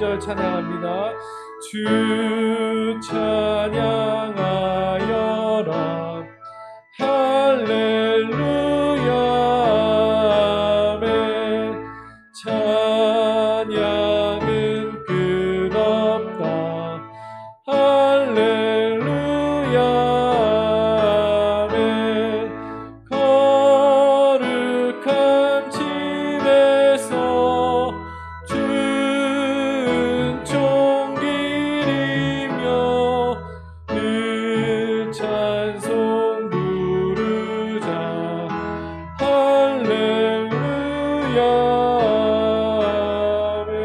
4절 찬양합니다. 주 찬양하여라 할렐루야 아멘. 찬양은 끝없다 할렐루야 아멘. 거룩한 집에서 주은 종기리며 늘 찬송 부르자 할렐루야 아멘.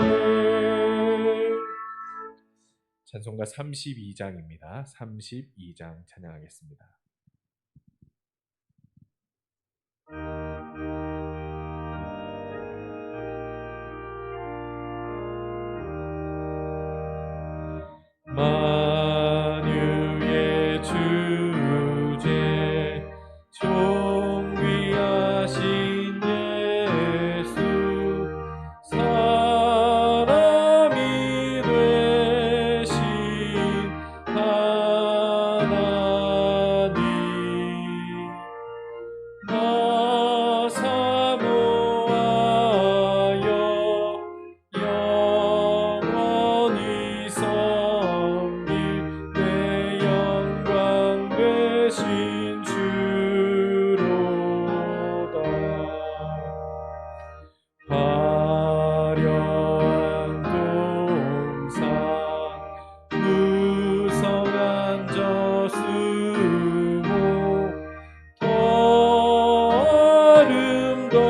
찬송가 32장입니다. 32장 찬양하겠습니다. 만유의 주제 존귀하신 예수 사람이 되신 하나님 나 사모하여 영원히 섬길 내 영광 되신 주로다. 화려한 동산 무성한 저수목 더 아름답고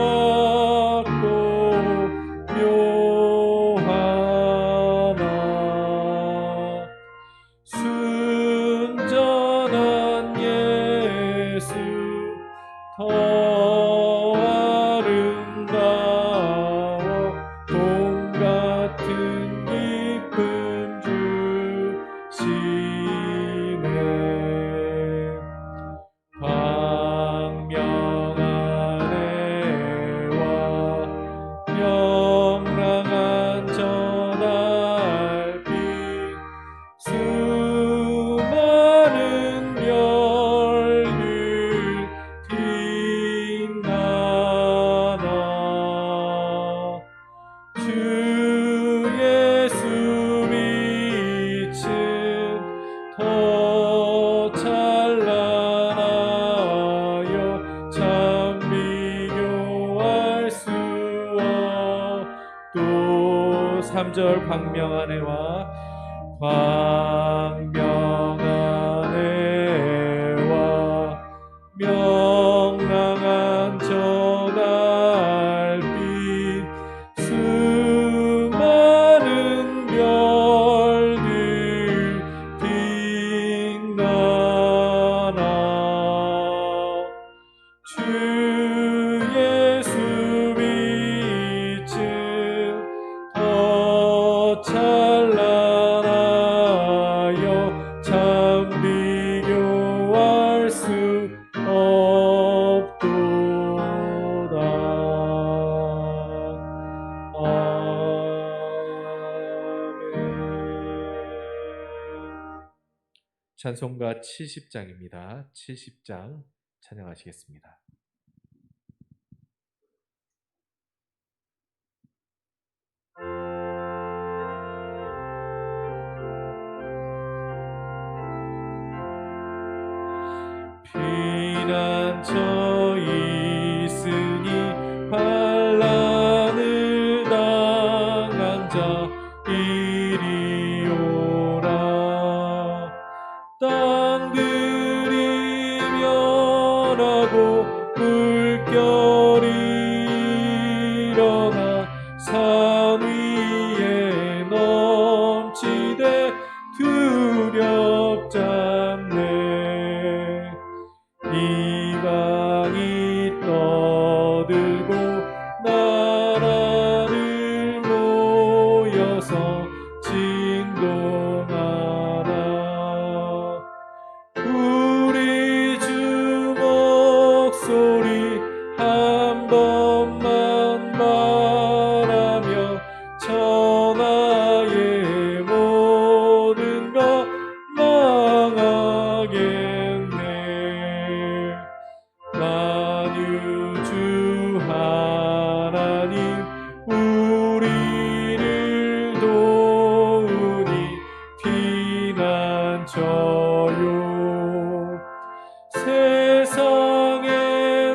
묘하나 순전한 예수 더 아름다워 봄 같은 기쁨 주시네. 광명한 해와 명랑한 저 달빛 수많은 별들 빛나나 주 예수 빛은 더 찬란하여 참 비교할 수 없도 3절 광명한 해와 광명한 해와 명랑한 저 달빛 수많은 별들 빛나나 주 예수 빛은 더 찬란하여 참 비교할 수 없도다. 아멘. 찬송가 70장입니다. 70장 찬양하시겠습니다. 피난처 있으니 환난을 당한 자 이리 오라. 땅들이 멸하고 물결이 일어나 산 위에 넘치되 두렵잖네. 이방이 떠들고 나라들 모여서 진동하라. 하시어요. 세상의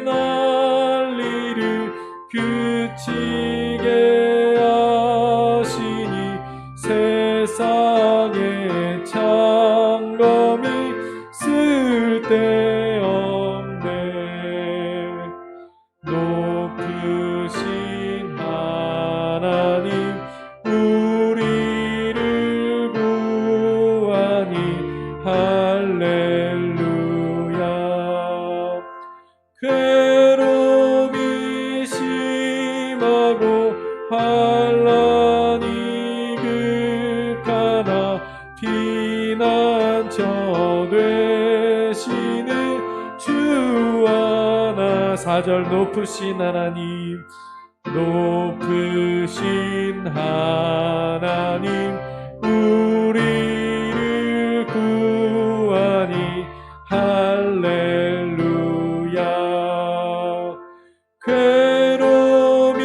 난리를 그치게 하시니 세상의 창검이 쓸데없네. 높으신 하나님 우리를 구하니 할렐루야. 괴로움이 심하고 환난이 극하나 피난처 되시는 주 하나. 4절 높으신 하나님, 높으신 하나님 우리를 구하니 할렐루야. 괴로움이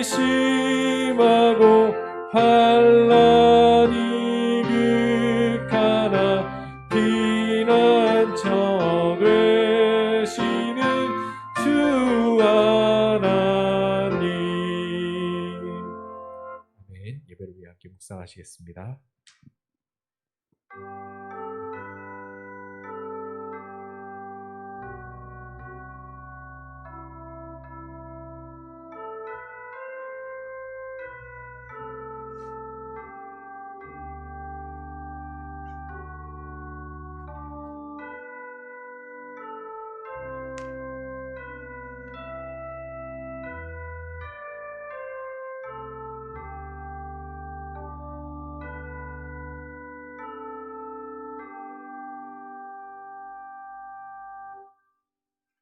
심하고 환난이 극하나 피난처 되시는 주 하나님. 아멘. 예배를 위해 함께 묵상하시겠습니다.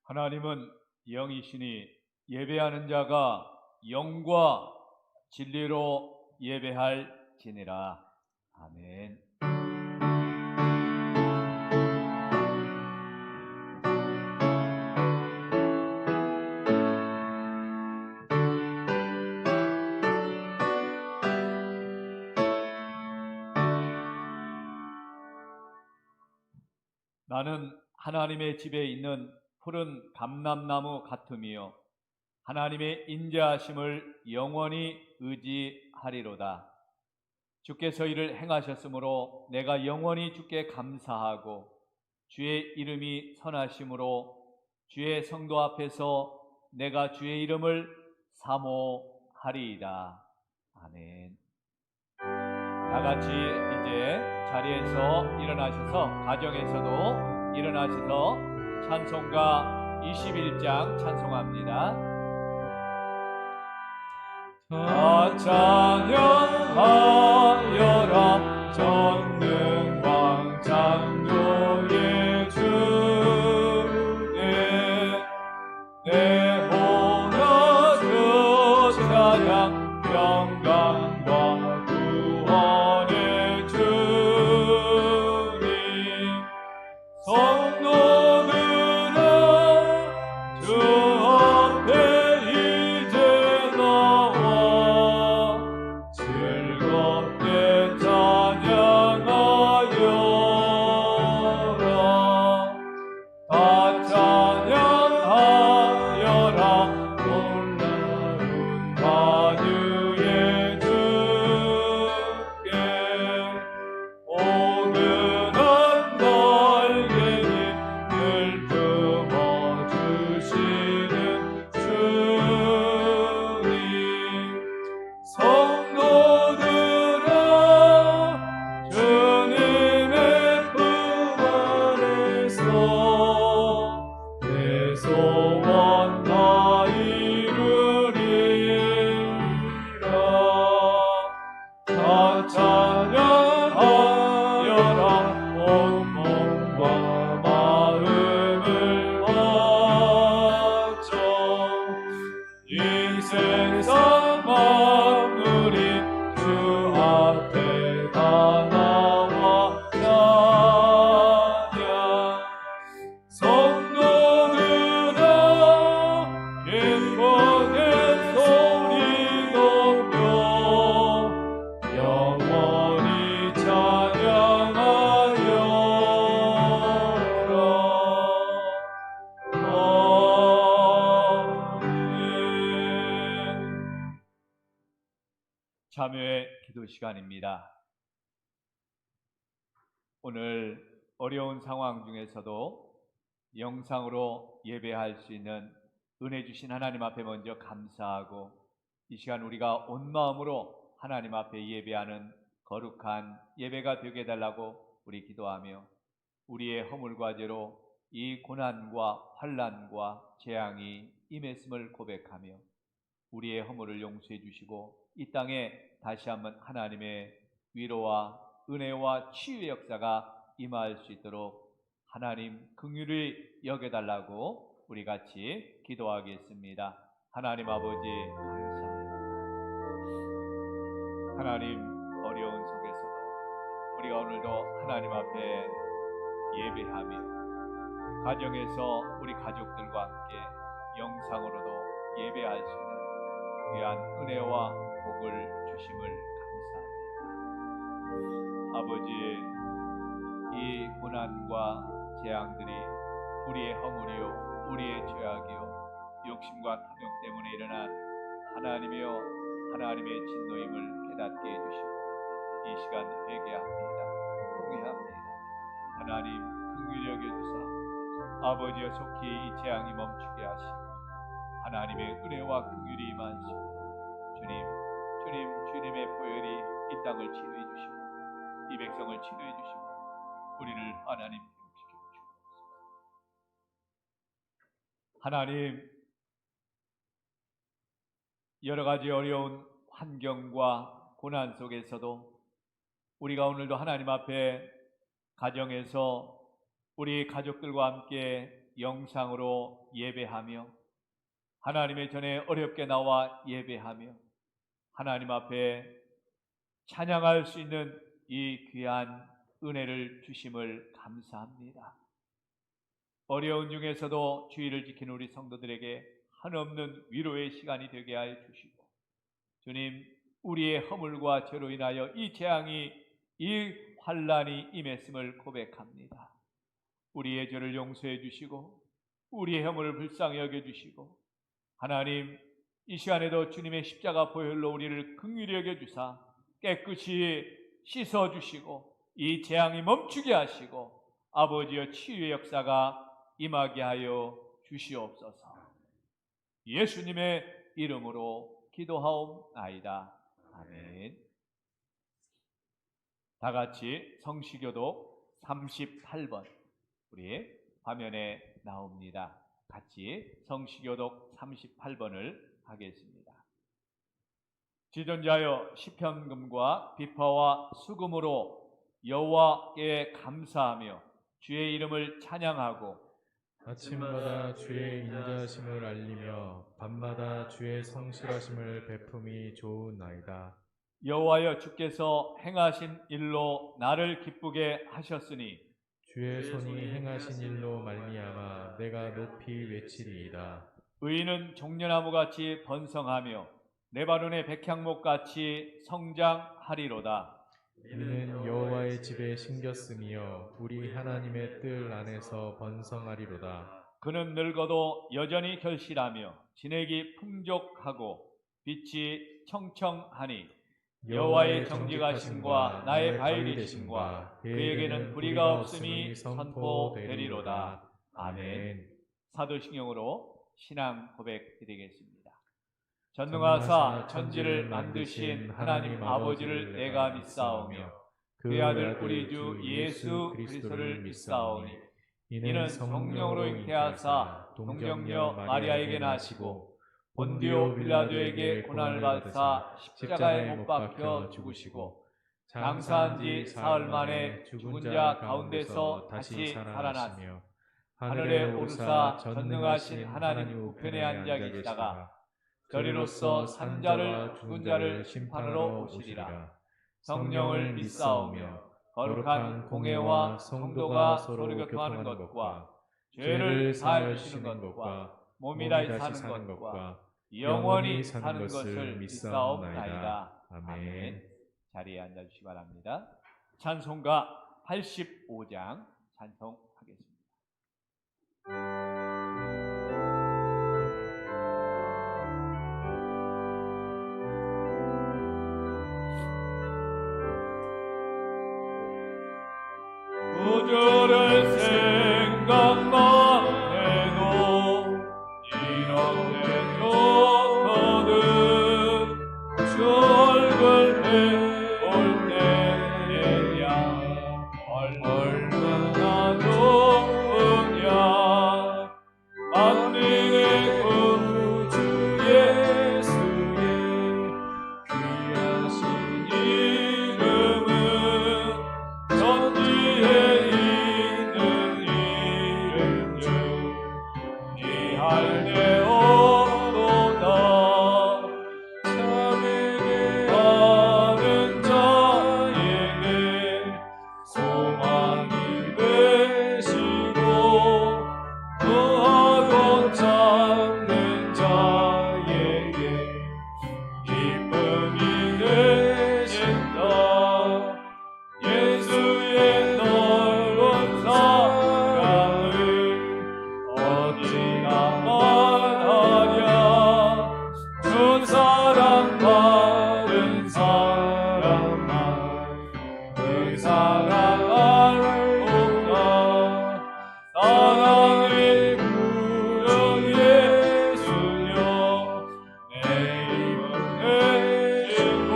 하나님은 영이시니 예배하는 자가 영과 진리로 예배할지니라. 아멘. 나는 하나님의 집에 있는 푸른 감람나무 같으며 하나님의 인자하심을 영원히 의지하리로다. 주께서 이를 행하셨으므로 내가 영원히 주께 감사하고 주의 이름이 선하심으로 주의 성도 앞에서 내가 주의 이름을 사모하리이다. 아멘. 다같이 이제 자리에서 일어나셔서 가정에서도 일어나셔서 찬송가 21장 찬송합니다. 다 찬양하여라 전능왕 창조의 주님, 내 혼아 주 찬양 영광과 구원의 주님. 성도들아 주 앞에 이제 나와 즐겁게 찬양하여라. 다 찬양하여라 놀라운 만유의 주께. 오늘은 날개니 내 참여의 기도 시간입니다. 오늘 어려운 상황 중에서도 영상으로 예배할 수 있는 은혜 주신 하나님 앞에 먼저 감사하고, 이 시간 우리가 온 마음으로 하나님 앞에 예배하는 거룩한 예배가 되게 해달라고 우리 기도하며, 우리의 허물과 죄로 이 고난과 환난과 재앙이 임했음을 고백하며 우리의 허물을 용서해 주시고 이 땅에 다시 한번 하나님의 위로와 은혜와 치유의 역사가 임할 수 있도록 하나님 긍휼히 여겨달라고 우리 같이 기도하겠습니다. 하나님 아버지 감사합니다. 하나님, 어려운 속에서도 우리가 오늘도 하나님 앞에 예배하며 가정에서 우리 가족들과 함께 영상으로도 예배할 수 있는 귀한 은혜와 복을 주심을 감사합니다. 아버지, 이 고난과 재앙들이 우리의 허물이요 우리의 죄악이요 욕심과 탐욕 때문에 일어난 하나님이여 하나님의 진노임을 깨닫게 해주시고 이 시간 회개합니다. 통회합니다. 하나님 긍휼히 여겨주사 아버지여 속히 이 재앙이 멈추게 하시고 하나님의 은혜와 긍휼이 임하시고 주님의 보혈이 이 땅을 치료해 주시고 이 백성을 치료해 주시고 우리를 하나님 회복시켜 주시옵소서. 하나님, 여러 가지 어려운 환경과 고난 속에서도 우리가 오늘도 하나님 앞에 가정에서 우리 가족들과 함께 영상으로 예배하며 하나님의 전에 어렵게 나와 예배하며 하나님 앞에 찬양할 수 있는 이 귀한 은혜를 주심을 감사합니다. 어려운 중에서도 주의를 지키는 우리 성도들에게 한없는 위로의 시간이 되게 하여 주시고 주님, 우리의 허물과 죄로 인하여 이 재앙이 이 환난이 임했음을 고백합니다. 우리의 죄를 용서해 주시고 우리의 허물을 불쌍히 여겨주시고 하나님, 이 시간에도 주님의 십자가 보혈로 우리를 긍휼히 여겨주사 깨끗이 씻어주시고 이 재앙이 멈추게 하시고 아버지의 치유의 역사가 임하게 하여 주시옵소서. 예수님의 이름으로 기도하옵나이다. 아멘. 다 같이 성시교독 38번 우리 화면에 나옵니다. 같이 성시교독 38번을 하겠습니다. 지존자여 시편금과 비파와 수금으로 여호와께 감사하며 주의 이름을 찬양하고 아침마다 주의 인자하심을 알리며 밤마다 주의 성실하심을 베품이 좋으나이다. 여호와여 주께서 행하신 일로 나를 기쁘게 하셨으니 주의 손이 행하신 일로 말미암아 내가 높이 외치리이다. 의인은 종려나무같이 번성하며 레바논의 백향목같이 성장하리로다. 이는 여호와의 집에 심겼으며 우리 하나님의 뜰 안에서 번성하리로다. 그는 늙어도 여전히 결실하며 진액이 풍족하고 빛이 청청하니 여호와의 정직하심과 나의 바위 되심과 그에게는 불의가 없음이 선포되리로다. 아멘. 사도신경으로 신앙 고백 드리겠습니다. 전능하사 천지를 만드신 하나님 아버지를 내가 믿사오며 그의 아들 우리 주 예수 그리스도를 믿사오니 이는 성령으로 잉태하사 동정녀 마리아에게 나시고 본디오 빌라도에게 고난을 받으사 십자가에 못 박혀 죽으시고 장사한 지 사흘 만에 죽은 자 가운데서 다시 살아나시며 하늘에 오르사 전능하신 하나님 우편에 앉아 계시다가 저리로서 산 자를 죽은 자를 심판으로 오시리라. 성령을 믿사오며 거룩한 공회와 성도가 서로 교통하는 것과 죄를 사하여 주시는 것과 몸이 다시 사는 것과 영원히 사는 것을 믿사옵나이다. 아멘. 자리에 앉아주시기 바랍니다. 찬송가 85장 찬송하겠습니다. 구하고 찾는 자에게 기쁨이 되신다. 예수의 넓은 사랑을 어찌나 말하랴. 주 사랑 받은 사람만 그 사랑 알고나. 사랑의 구주 예수여 내 힘을 내시고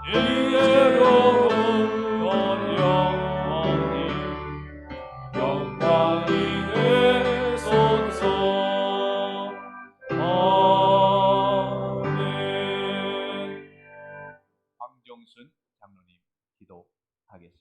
이대로 영원히 영광이 되소서. 아멘. 황정순 장로님 기도하겠습니다.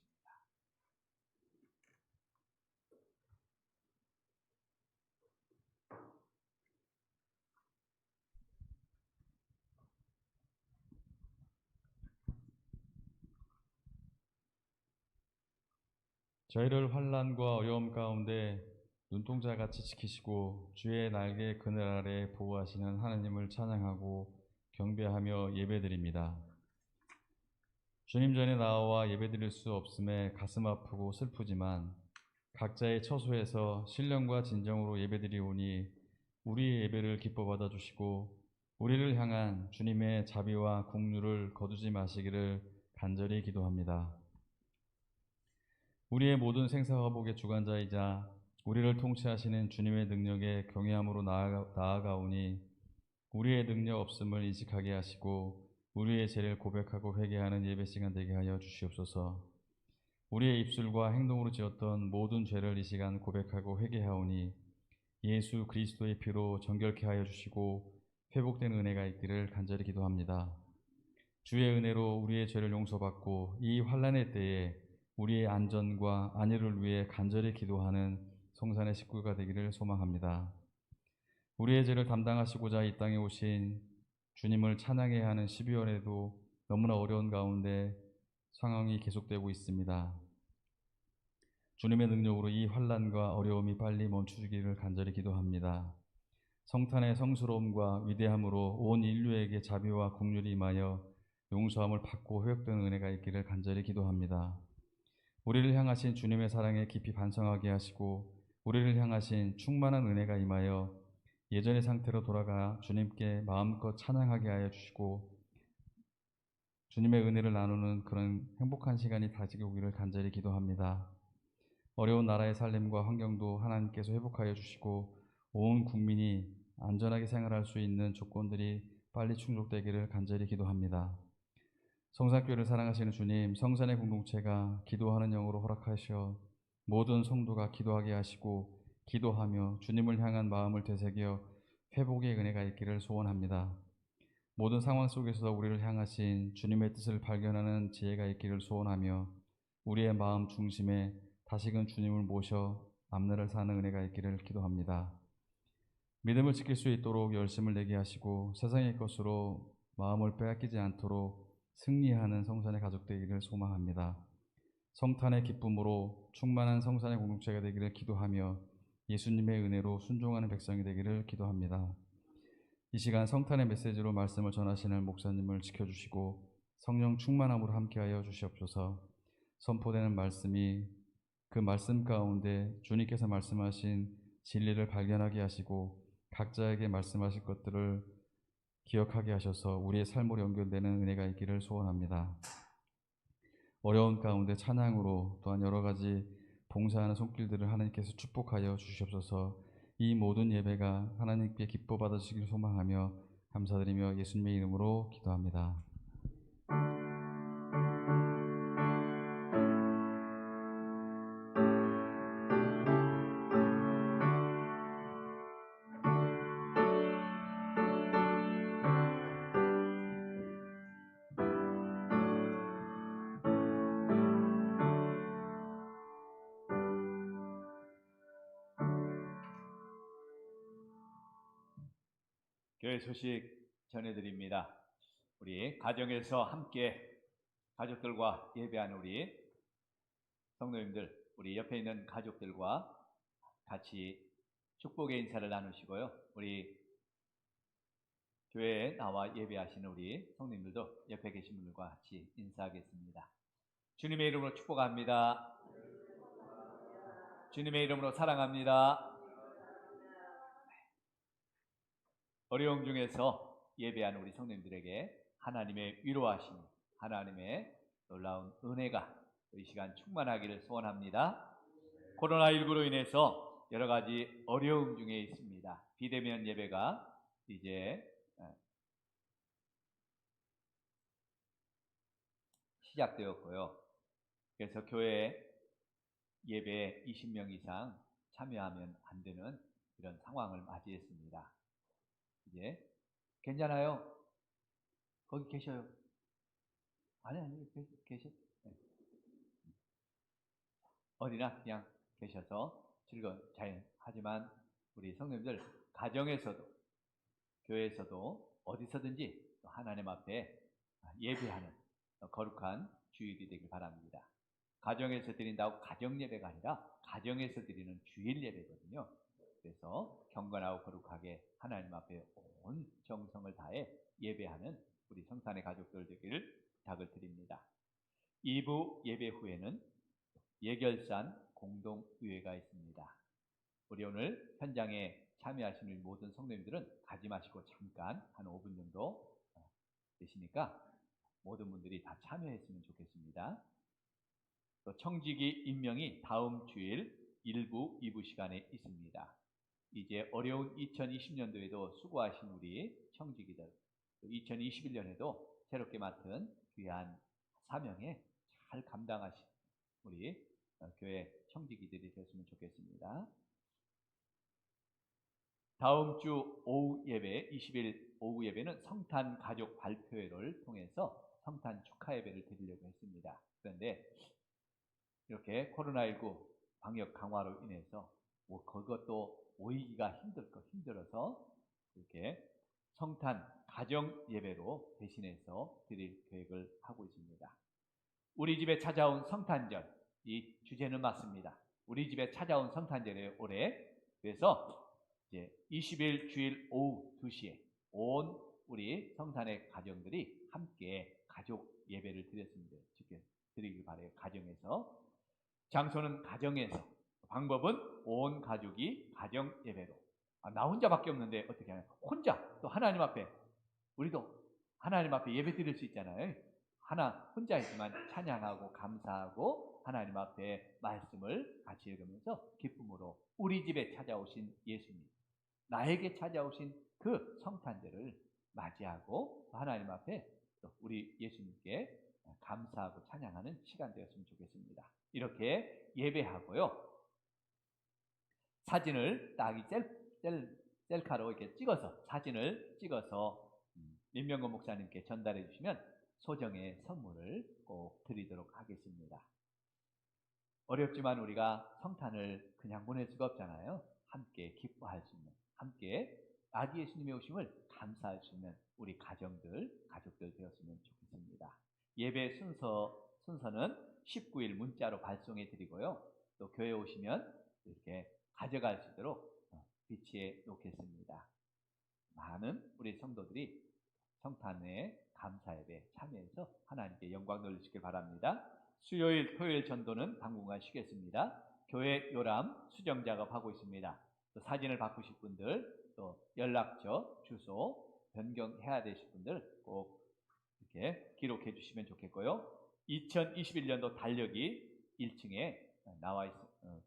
저희를 환난과 어려움 가운데 눈동자같이 지키시고 주의 날개 그늘 아래 보호하시는 하나님을 찬양하고 경배하며 예배드립니다. 주님 전에 나와 예배드릴 수 없음에 가슴 아프고 슬프지만 각자의 처소에서 신령과 진정으로 예배드리오니 우리의 예배를 기뻐 받아주시고 우리를 향한 주님의 자비와 긍휼을 거두지 마시기를 간절히 기도합니다. 우리의 모든 생사화복의 주관자이자 우리를 통치하시는 주님의 능력에 경외함으로 나아가오니 우리의 능력 없음을 인식하게 하시고 우리의 죄를 고백하고 회개하는 예배 시간 되게 하여 주시옵소서. 우리의 입술과 행동으로 지었던 모든 죄를 이 시간 고백하고 회개하오니 예수 그리스도의 피로 정결케 하여 주시고 회복된 은혜가 있기를 간절히 기도합니다. 주의 은혜로 우리의 죄를 용서받고 이 환난의 때에 우리의 안전과 안위를 위해 간절히 기도하는 성산의 식구가 되기를 소망합니다. 우리의 죄를 담당하시고자 이 땅에 오신 주님을 찬양해야 하는 12월에도 너무나 어려운 가운데 상황이 계속되고 있습니다. 주님의 능력으로 이 환난과 어려움이 빨리 멈추기를 간절히 기도합니다. 성탄의 성스러움과 위대함으로 온 인류에게 자비와 긍휼이 임하여 용서함을 받고 회복되는 은혜가 있기를 간절히 기도합니다. 우리를 향하신 주님의 사랑에 깊이 반성하게 하시고 우리를 향하신 충만한 은혜가 임하여 예전의 상태로 돌아가 주님께 마음껏 찬양하게 하여 주시고 주님의 은혜를 나누는 그런 행복한 시간이 다지게 오기를 간절히 기도합니다. 어려운 나라의 살림과 환경도 하나님께서 회복하여 주시고 온 국민이 안전하게 생활할 수 있는 조건들이 빨리 충족되기를 간절히 기도합니다. 성산교회를 사랑하시는 주님, 성산의 공동체가 기도하는 영으로 허락하셔 모든 성도가 기도하게 하시고 기도하며 주님을 향한 마음을 되새겨 회복의 은혜가 있기를 소원합니다. 모든 상황 속에서 우리를 향하신 주님의 뜻을 발견하는 지혜가 있기를 소원하며 우리의 마음 중심에 다시금 주님을 모셔 앞날을 사는 은혜가 있기를 기도합니다. 믿음을 지킬 수 있도록 열심을 내게 하시고 세상의 것으로 마음을 빼앗기지 않도록 승리하는 성산의 가족 되기를 소망합니다. 성탄의 기쁨으로 충만한 성산의 공동체가 되기를 기도하며 예수님의 은혜로 순종하는 백성이 되기를 기도합니다. 이 시간 성탄의 메시지로 말씀을 전하시는 목사님을 지켜주시고 성령 충만함으로 함께하여 주시옵소서. 선포되는 말씀이 그 말씀 가운데 주님께서 말씀하신 진리를 발견하게 하시고 각자에게 말씀하실 것들을 기억하게 하셔서 우리의 삶으로 연결되는 은혜가 있기를 소원합니다. 어려운 가운데 찬양으로 또한 여러 가지 봉사하는 손길들을 하나님께서 축복하여 주시옵소서. 이 모든 예배가 하나님께 기뻐 받으시길 소망하며 감사드리며 예수님의 이름으로 기도합니다. 교회 소식 전해드립니다. 우리 가정에서 함께 가족들과 예배하는 우리 성도님들, 우리 옆에 있는 가족들과 같이 축복의 인사를 나누시고요. 우리 교회에 나와 예배하시는 우리 성도님들도 옆에 계신 분들과 같이 인사하겠습니다. 주님의 이름으로 축복합니다. 주님의 이름으로 사랑합니다. 어려움 중에서 예배하는 우리 성도님들에게 하나님의 위로하심, 하나님의 놀라운 은혜가 이 시간 충만하기를 소원합니다. 코로나19로 인해서 여러 가지 어려움 중에 있습니다. 비대면 예배가 이제 시작되었고요. 그래서 교회 예배에 20명 이상 참여하면 안 되는 이런 상황을 맞이했습니다. 이제 괜찮아요? 거기 계셔요? 아니 계셔. 네. 어디나 그냥 계셔서 즐거운 잘 하지만 우리 성도님들 가정에서도 교회에서도 어디서든지 하나님 앞에 예배하는 거룩한 주일이 되길 바랍니다. 가정에서 드린다고 가정 예배가 아니라 가정에서 드리는 주일 예배거든요. 그래서 경건하고 거룩하게 하나님 앞에 온 정성을 다해 예배하는 우리 성탄의 가족들 되기를 부탁을 드립니다. 2부 예배 후에는 예결산 공동의회가 있습니다. 우리 오늘 현장에 참여하시는 모든 성도님들은 가지 마시고 잠깐 한 5분 정도 되시니까 모든 분들이 다 참여했으면 좋겠습니다. 또 청지기 임명이 다음 주일 1부, 2부 시간에 있습니다. 이제 어려운 2020년도에도 수고하신 우리 청지기들, 2021년에도 새롭게 맡은 귀한 사명에 잘 감당하신 우리 교회 청지기들이 되었으면 좋겠습니다. 다음 주 오후 예배, 20일 오후 예배는 성탄 가족 발표회를 통해서 성탄 축하 예배를 드리려고 했습니다. 그런데 이렇게 코로나19 방역 강화로 인해서 그것도 모이기가 힘들어서 이렇게 성탄 가정 예배로 대신해서 드릴 계획을 하고 있습니다. 우리 집에 찾아온 성탄절, 이 주제는 맞습니다. 우리 집에 찾아온 성탄절에 올해 그래서 이제 20일 주일 오후 2시에 온 우리 성탄의 가정들이 함께 가족 예배를 드리길 바라요. 가정에서. 장소는 가정에서. 방법은 온 가족이 가정 예배로. 나 혼자밖에 없는데 어떻게 하냐. 혼자 또 하나님 앞에 우리도 하나님 앞에 예배 드릴 수 있잖아요. 혼자 있지만 찬양하고 감사하고 하나님 앞에 말씀을 같이 읽으면서 기쁨으로 우리 집에 찾아오신 예수님, 나에게 찾아오신 그 성탄절을 맞이하고 하나님 앞에 또 우리 예수님께 감사하고 찬양하는 시간 되었으면 좋겠습니다. 이렇게 예배하고요. 사진을 딱 셀카로 이렇게 사진을 찍어서 민명건 목사님께 전달해 주시면 소정의 선물을 꼭 드리도록 하겠습니다. 어렵지만 우리가 성탄을 그냥 보낼 수가 없잖아요. 함께 기뻐할 수 있는, 함께 아기 예수님의 오심을 감사할 수 있는 우리 가족들 되었으면 좋겠습니다. 예배 순서는 19일 문자로 발송해 드리고요. 또 교회 오시면 이렇게 가져갈 수 있도록 비치해 놓겠습니다. 많은 우리 성도들이 성탄의 감사 예배 참여해서 하나님께 영광 돌리시길 바랍니다. 수요일, 토요일 전도는 당분간 쉬겠습니다. 교회 요람 수정 작업하고 있습니다. 또 사진을 바꾸실 분들, 또 연락처, 주소 변경해야 되실 분들 꼭 이렇게 기록해 주시면 좋겠고요. 2021년도 달력이 1층에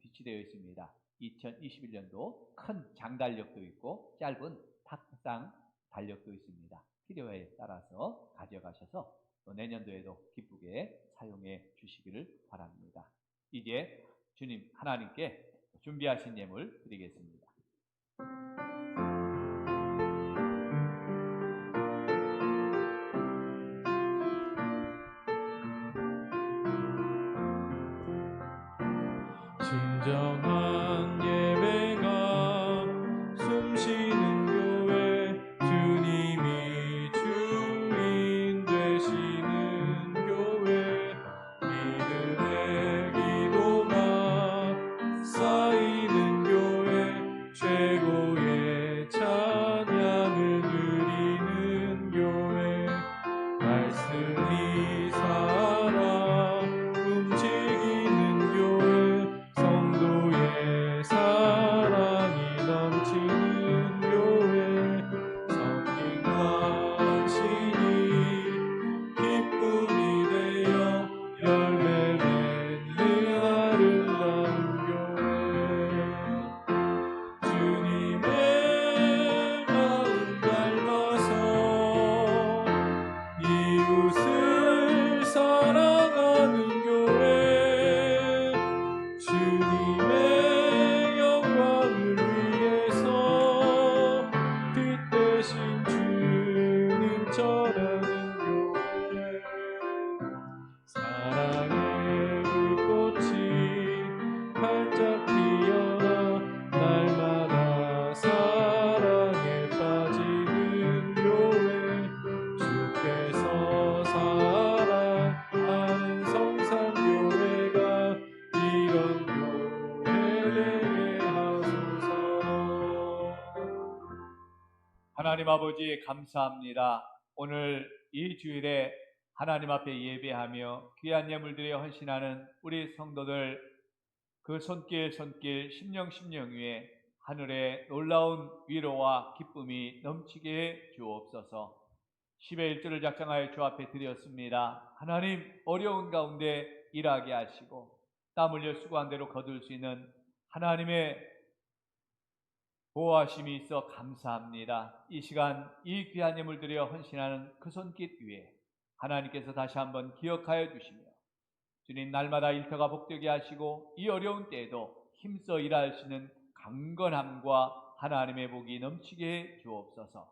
비치되어 있습니다. 2021년도 큰 장달력도 있고 짧은 탁상 달력도 있습니다. 필요에 따라서 가져가셔서 또 내년도에도 기쁘게 사용해 주시기를 바랍니다. 이제 주님 하나님께 준비하신 예물 드리겠습니다. 진정한 예배가 숨쉬는 교회, 주님이 주인 되시는 교회, 믿음의 기도가 쌓이는 교회, 하나님 아버지 감사합니다. 오늘 이 주일에 하나님 앞에 예배하며 귀한 예물들에 헌신하는 우리 성도들 그 손길 심령 위에 하늘의 놀라운 위로와 기쁨이 넘치게 해 주옵소서. 10의 1조를 작정하여 주 앞에 드렸습니다. 하나님 어려운 가운데 일하게 하시고 땀 흘려 수고한 대로 거둘 수 있는 하나님의 보호하심이 있어 감사합니다. 이 시간 이 귀한 예물 드려 헌신하는 그 손길 위에 하나님께서 다시 한번 기억하여 주시며 주님 날마다 일터가 복되게 하시고 이 어려운 때에도 힘써 일할 수 있는 강건함과 하나님의 복이 넘치게 해 주옵소서.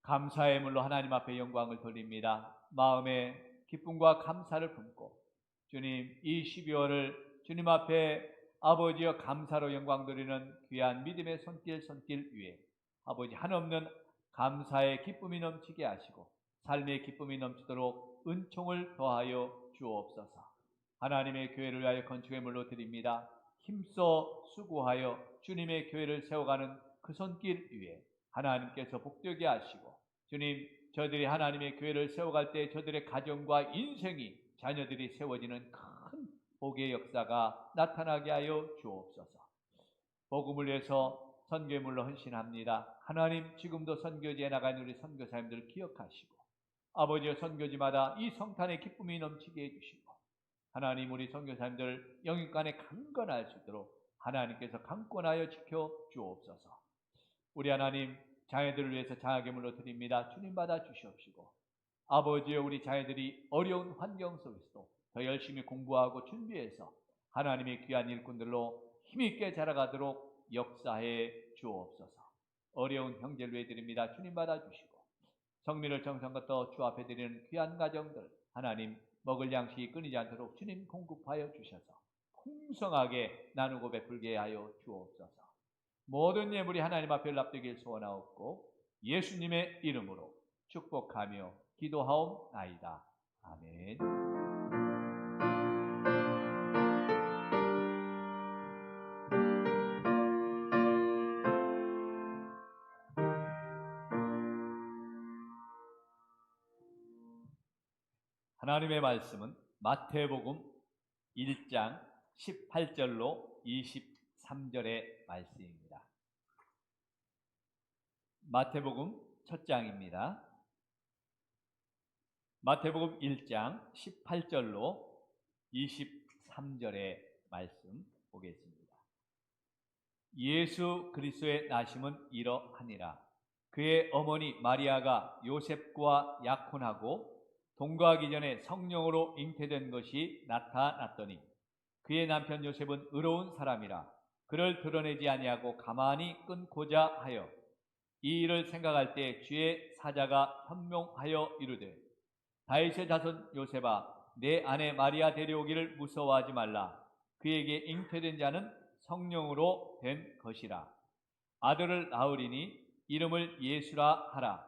감사의 물로 하나님 앞에 영광을 돌립니다. 마음에 기쁨과 감사를 품고 주님 이 12월을 주님 앞에 아버지여 감사로 영광 드리는 귀한 믿음의 손길 위에 아버지 한없는 감사의 기쁨이 넘치게 하시고 삶의 기쁨이 넘치도록 은총을 더하여 주옵소서. 하나님의 교회를 위하여 건축의 물로 드립니다. 힘써 수고하여 주님의 교회를 세워가는 그 손길 위에 하나님께서 복되게 하시고 주님 저들이 하나님의 교회를 세워갈 때 저들의 가정과 인생이 자녀들이 세워지는 큰 복의 역사가 나타나게 하여 주옵소서. 복음을 위해서 선교물로 헌신합니다. 하나님 지금도 선교지에 나가는 우리 선교사님들 기억하시고 아버지의 선교지마다 이 성탄의 기쁨이 넘치게 해주시고 하나님 우리 선교사님들 영육간에 강건할 수 있도록 하나님께서 강권하여 지켜 주옵소서. 우리 하나님 자녀들을 위해서 장학예물로 드립니다. 주님 받아 주시옵시고 아버지여 우리 자녀들이 어려운 환경 속에서도 더 열심히 공부하고 준비해서 하나님의 귀한 일꾼들로 힘있게 자라가도록 역사해 주옵소서. 어려운 형제를 위해 드립니다. 주님 받아 주시고 성민을 정성껏 주 앞에 드리는 귀한 가정들 하나님 먹을 양식이 끊이지 않도록 주님 공급하여 주셔서 풍성하게 나누고 베풀게 하여 주옵소서. 모든 예물이 하나님 앞에 연락되길 소원하옵고 예수님의 이름으로 축복하며 기도하옵나이다. 아멘. 하나님의 말씀은 마태복음 1장 18절로 23절의 말씀입니다. 마태복음 첫 장입니다. 마태복음 1장 18절로 23절의 말씀 보겠습니다. 예수 그리스도의 나심은 이러하니라. 그의 어머니 마리아가 요셉과 약혼하고 동거하기 전에 성령으로 잉태된 것이 나타났더니 그의 남편 요셉은 의로운 사람이라 그를 드러내지 아니하고 가만히 끊고자 하여 이 일을 생각할 때 주의 사자가 현명하여 이르되 다윗의 자손 요셉아 내 아내 마리아 데려오기를 무서워하지 말라. 그에게 잉태된 자는 성령으로 된 것이라. 아들을 낳으리니 이름을 예수라 하라.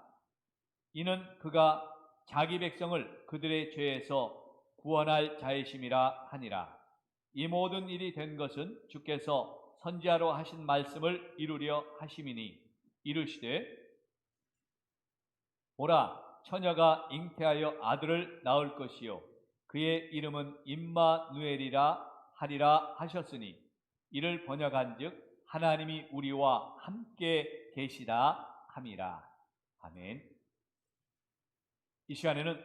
이는 그가 자기 백성을 그들의 죄에서 구원할 자이심이라 하니라. 이 모든 일이 된 것은 주께서 선지자로 하신 말씀을 이루려 하심이니 이르시되 보라 처녀가 잉태하여 아들을 낳을 것이요 그의 이름은 임마누엘이라 하리라 하셨으니 이를 번역한즉 하나님이 우리와 함께 계시다 함이라. 아멘. 이 시간에는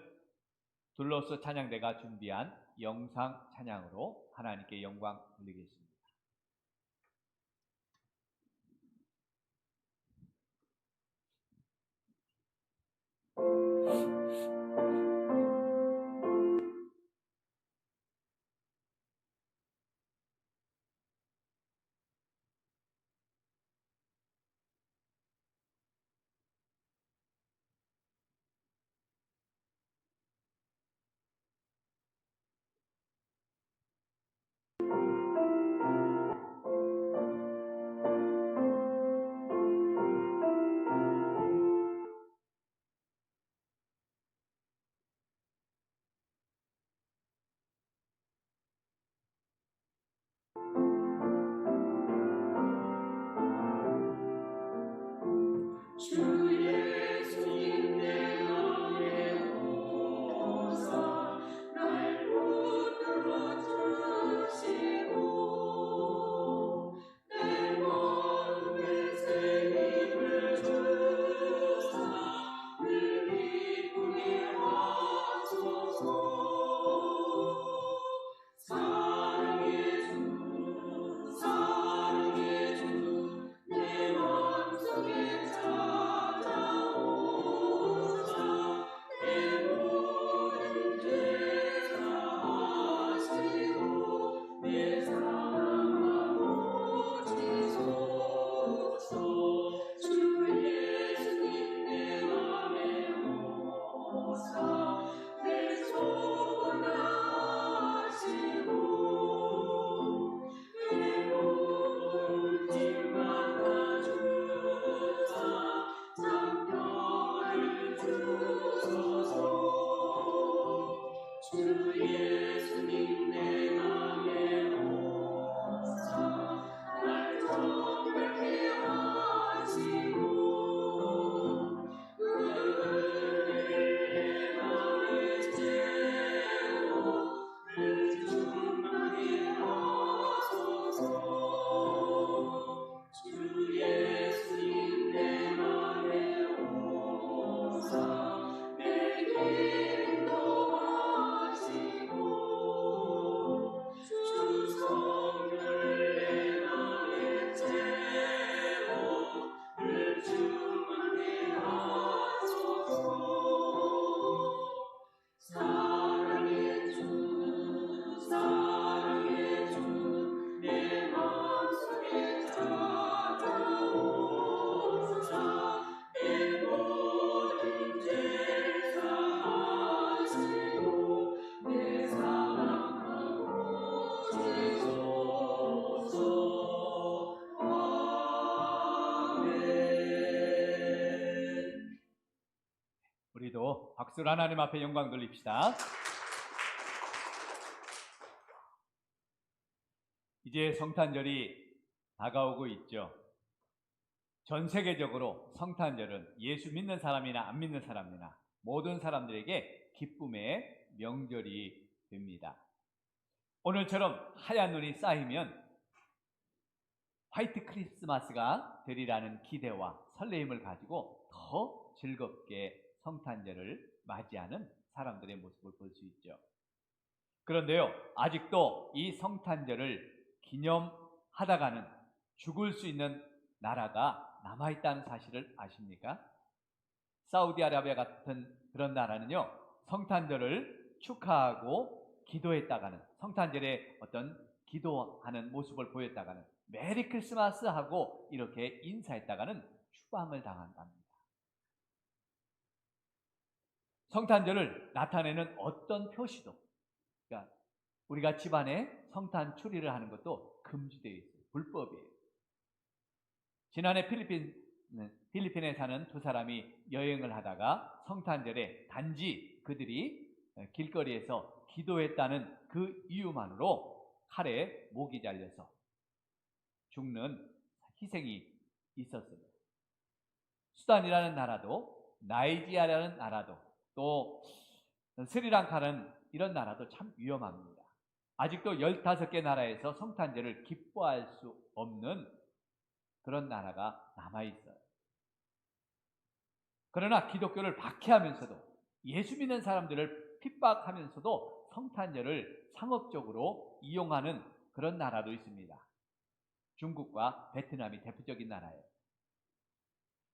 둘러서 찬양대가 준비한 영상 찬양으로 하나님께 영광 돌리겠습니다. 주 예수님 내 맘에 오사 날 붙들어 주시고 내 마음에 새 힘을 주사 늘 기쁘게 하소서. 사랑의 주 내 마음속에 찾아오사 내 모든 죄 사하시고 내 사랑하고 지소서. 주 예수님 내 맘에 오사 내 소원 아시고 내 모든 짐만 다 주사 참 평안을 주소서. 주 예수님 내 맘에 오사 날 정결케 하시고 은혜를 내 맘에 채워 늘 충만히 하소서. 주 예수님 내 맘에 오사 내 기름도 하시고 주 성령을 내 맘에 채워 늘 충만히 하소서. 사랑의 주 내 마음속에 찾아오사 내 모든 죄 사하시고 내 사랑하고 지소서. 아멘. 우리도 박수로 하나님 앞에 영광 돌립시다. 이제 성탄절이 다가오고 있죠. 전 세계적으로 성탄절은 예수 믿는 사람이나 안 믿는 사람이나 모든 사람들에게 기쁨의 명절이 됩니다. 오늘처럼 하얀 눈이 쌓이면 화이트 크리스마스가 되리라는 기대와 설레임을 가지고 더 즐겁게 성탄절을 맞이하는 사람들의 모습을 볼 수 있죠. 그런데요, 아직도 이 성탄절을 기념하다가는 죽을 수 있는 나라가 남아있다는 사실을 아십니까? 사우디아라비아 같은 그런 나라는요, 성탄절을 축하하고 기도했다가는, 성탄절에 어떤 기도하는 모습을 보였다가는, 메리 크리스마스 하고 이렇게 인사했다가는 추방을 당한답니다. 성탄절을 나타내는 어떤 표시도, 그러니까 우리가 집안에 성탄 추리를 하는 것도 금지되어 있어요. 불법이에요. 지난해 필리핀에 사는 두 사람이 여행을 하다가 성탄절에 단지 그들이 길거리에서 기도했다는 그 이유만으로 칼에 목이 잘려서 죽는 희생이 있었습니다. 수단이라는 나라도, 나이지리아라는 나라도, 또 스리랑카라는 이런 나라도 참 위험합니다. 아직도 15개 나라에서 성탄절을 기뻐할 수 없는 그런 나라가 남아있어요. 그러나 기독교를 박해하면서도, 예수 믿는 사람들을 핍박하면서도 성탄절을 상업적으로 이용하는 그런 나라도 있습니다. 중국과 베트남이 대표적인 나라예요.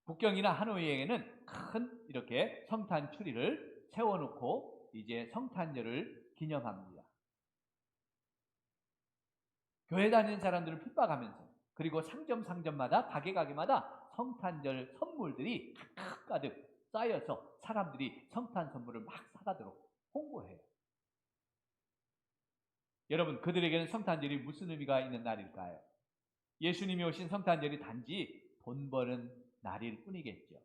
북경이나 하노이에는 큰 이렇게 성탄 추리를 세워놓고 이제 성탄절을 기념합니다. 교회 다니는 사람들을 핍박하면서, 그리고 상점마다 가게마다 성탄절 선물들이 가득 쌓여서 사람들이 성탄 선물을 막 사가도록 홍보해요. 여러분, 그들에게는 성탄절이 무슨 의미가 있는 날일까요? 예수님이 오신 성탄절이 단지 돈 버는 날일 뿐이겠죠.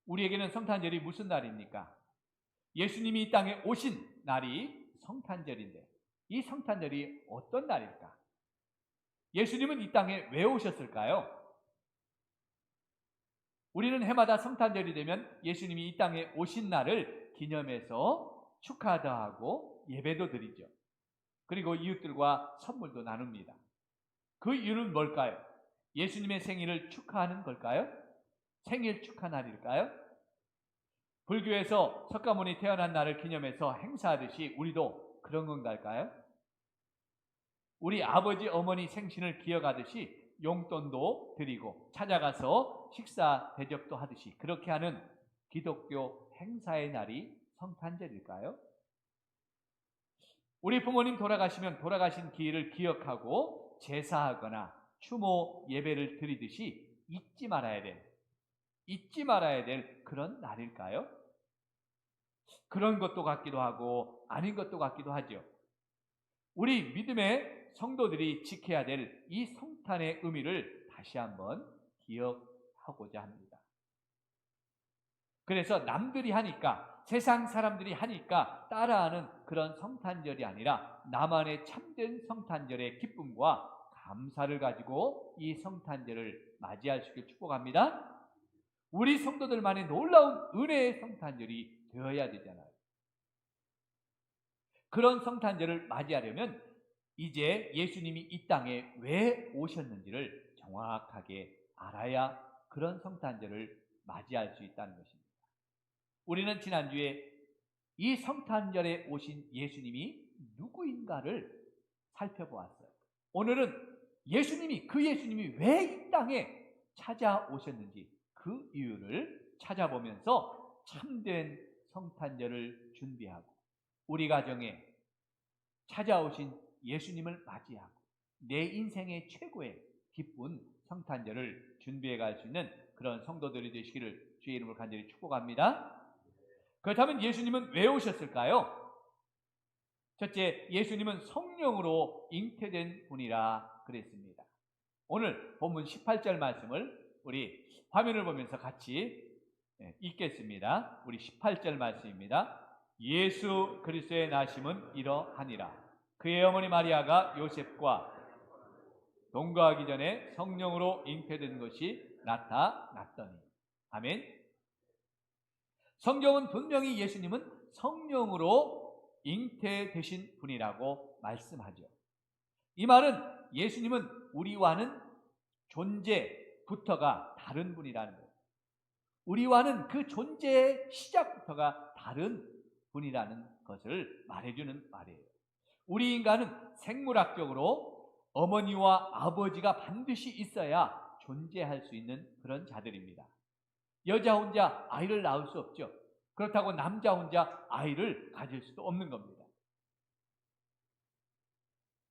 우리에게는 성탄절이 무슨 날입니까? 예수님이 이 땅에 오신 날이 성탄절인데, 이 성탄절이 어떤 날일까? 예수님은 이 땅에 왜 오셨을까요? 우리는 해마다 성탄절이 되면 예수님이 이 땅에 오신 날을 기념해서 축하도 하고 예배도 드리죠. 그리고 이웃들과 선물도 나눕니다. 그 이유는 뭘까요? 예수님의 생일을 축하하는 걸까요? 생일 축하 날일까요? 불교에서 석가모니 태어난 날을 기념해서 행사하듯이 우리도 그런 건가요? 우리 아버지 어머니 생신을 기억하듯이 용돈도 드리고 찾아가서 식사 대접도 하듯이 그렇게 하는 기독교 행사의 날이 성탄절일까요? 우리 부모님 돌아가시면 돌아가신 기일을 기억하고 제사하거나 추모 예배를 드리듯이 잊지 말아야 될 그런 날일까요? 그런 것도 같기도 하고 아닌 것도 같기도 하죠. 우리 믿음의 성도들이 지켜야 될 이 성탄의 의미를 다시 한번 기억하고자 합니다. 그래서 남들이 하니까, 세상 사람들이 하니까 따라하는 그런 성탄절이 아니라 나만의 참된 성탄절의 기쁨과 감사를 가지고 이 성탄절을 맞이할 수 있길 축복합니다. 우리 성도들만의 놀라운 은혜의 성탄절이 되어야 되잖아요. 그런 성탄절을 맞이하려면 이제 예수님이 이 땅에 왜 오셨는지를 정확하게 알아야 그런 성탄절을 맞이할 수 있다는 것입니다. 우리는 지난주에 이 성탄절에 오신 예수님이 누구인가를 살펴보았어요. 오늘은 그 예수님이 왜 이 땅에 찾아오셨는지 그 이유를 찾아보면서 참된 성탄절을 준비하고 우리 가정에 찾아오신 예수님을 맞이하고 내 인생의 최고의 기쁜 성탄절을 준비해 갈 수 있는 그런 성도들이 되시기를 주의 이름으로 간절히 축복합니다. 그렇다면 예수님은 왜 오셨을까요? 첫째, 예수님은 성령으로 잉태된 분이라 그랬습니다. 오늘 본문 18절 말씀을 우리 화면을 보면서 같이 읽겠습니다. 우리 18절 말씀입니다. 예수 그리스도의 나심은 이러하니라. 그의 어머니 마리아가 요셉과 동거하기 전에 성령으로 잉태된 것이 나타났더니. 아멘. 성경은 분명히 예수님은 성령으로 잉태되신 분이라고 말씀하죠. 이 말은 예수님은 우리와는 존재부터가 다른 분이라는 거예요. 우리와는 그 존재의 시작부터가 다른 분이라는 것을 말해주는 말이에요. 우리 인간은 생물학적으로 어머니와 아버지가 반드시 있어야 존재할 수 있는 그런 자들입니다. 여자 혼자 아이를 낳을 수 없죠. 그렇다고 남자 혼자 아이를 가질 수도 없는 겁니다.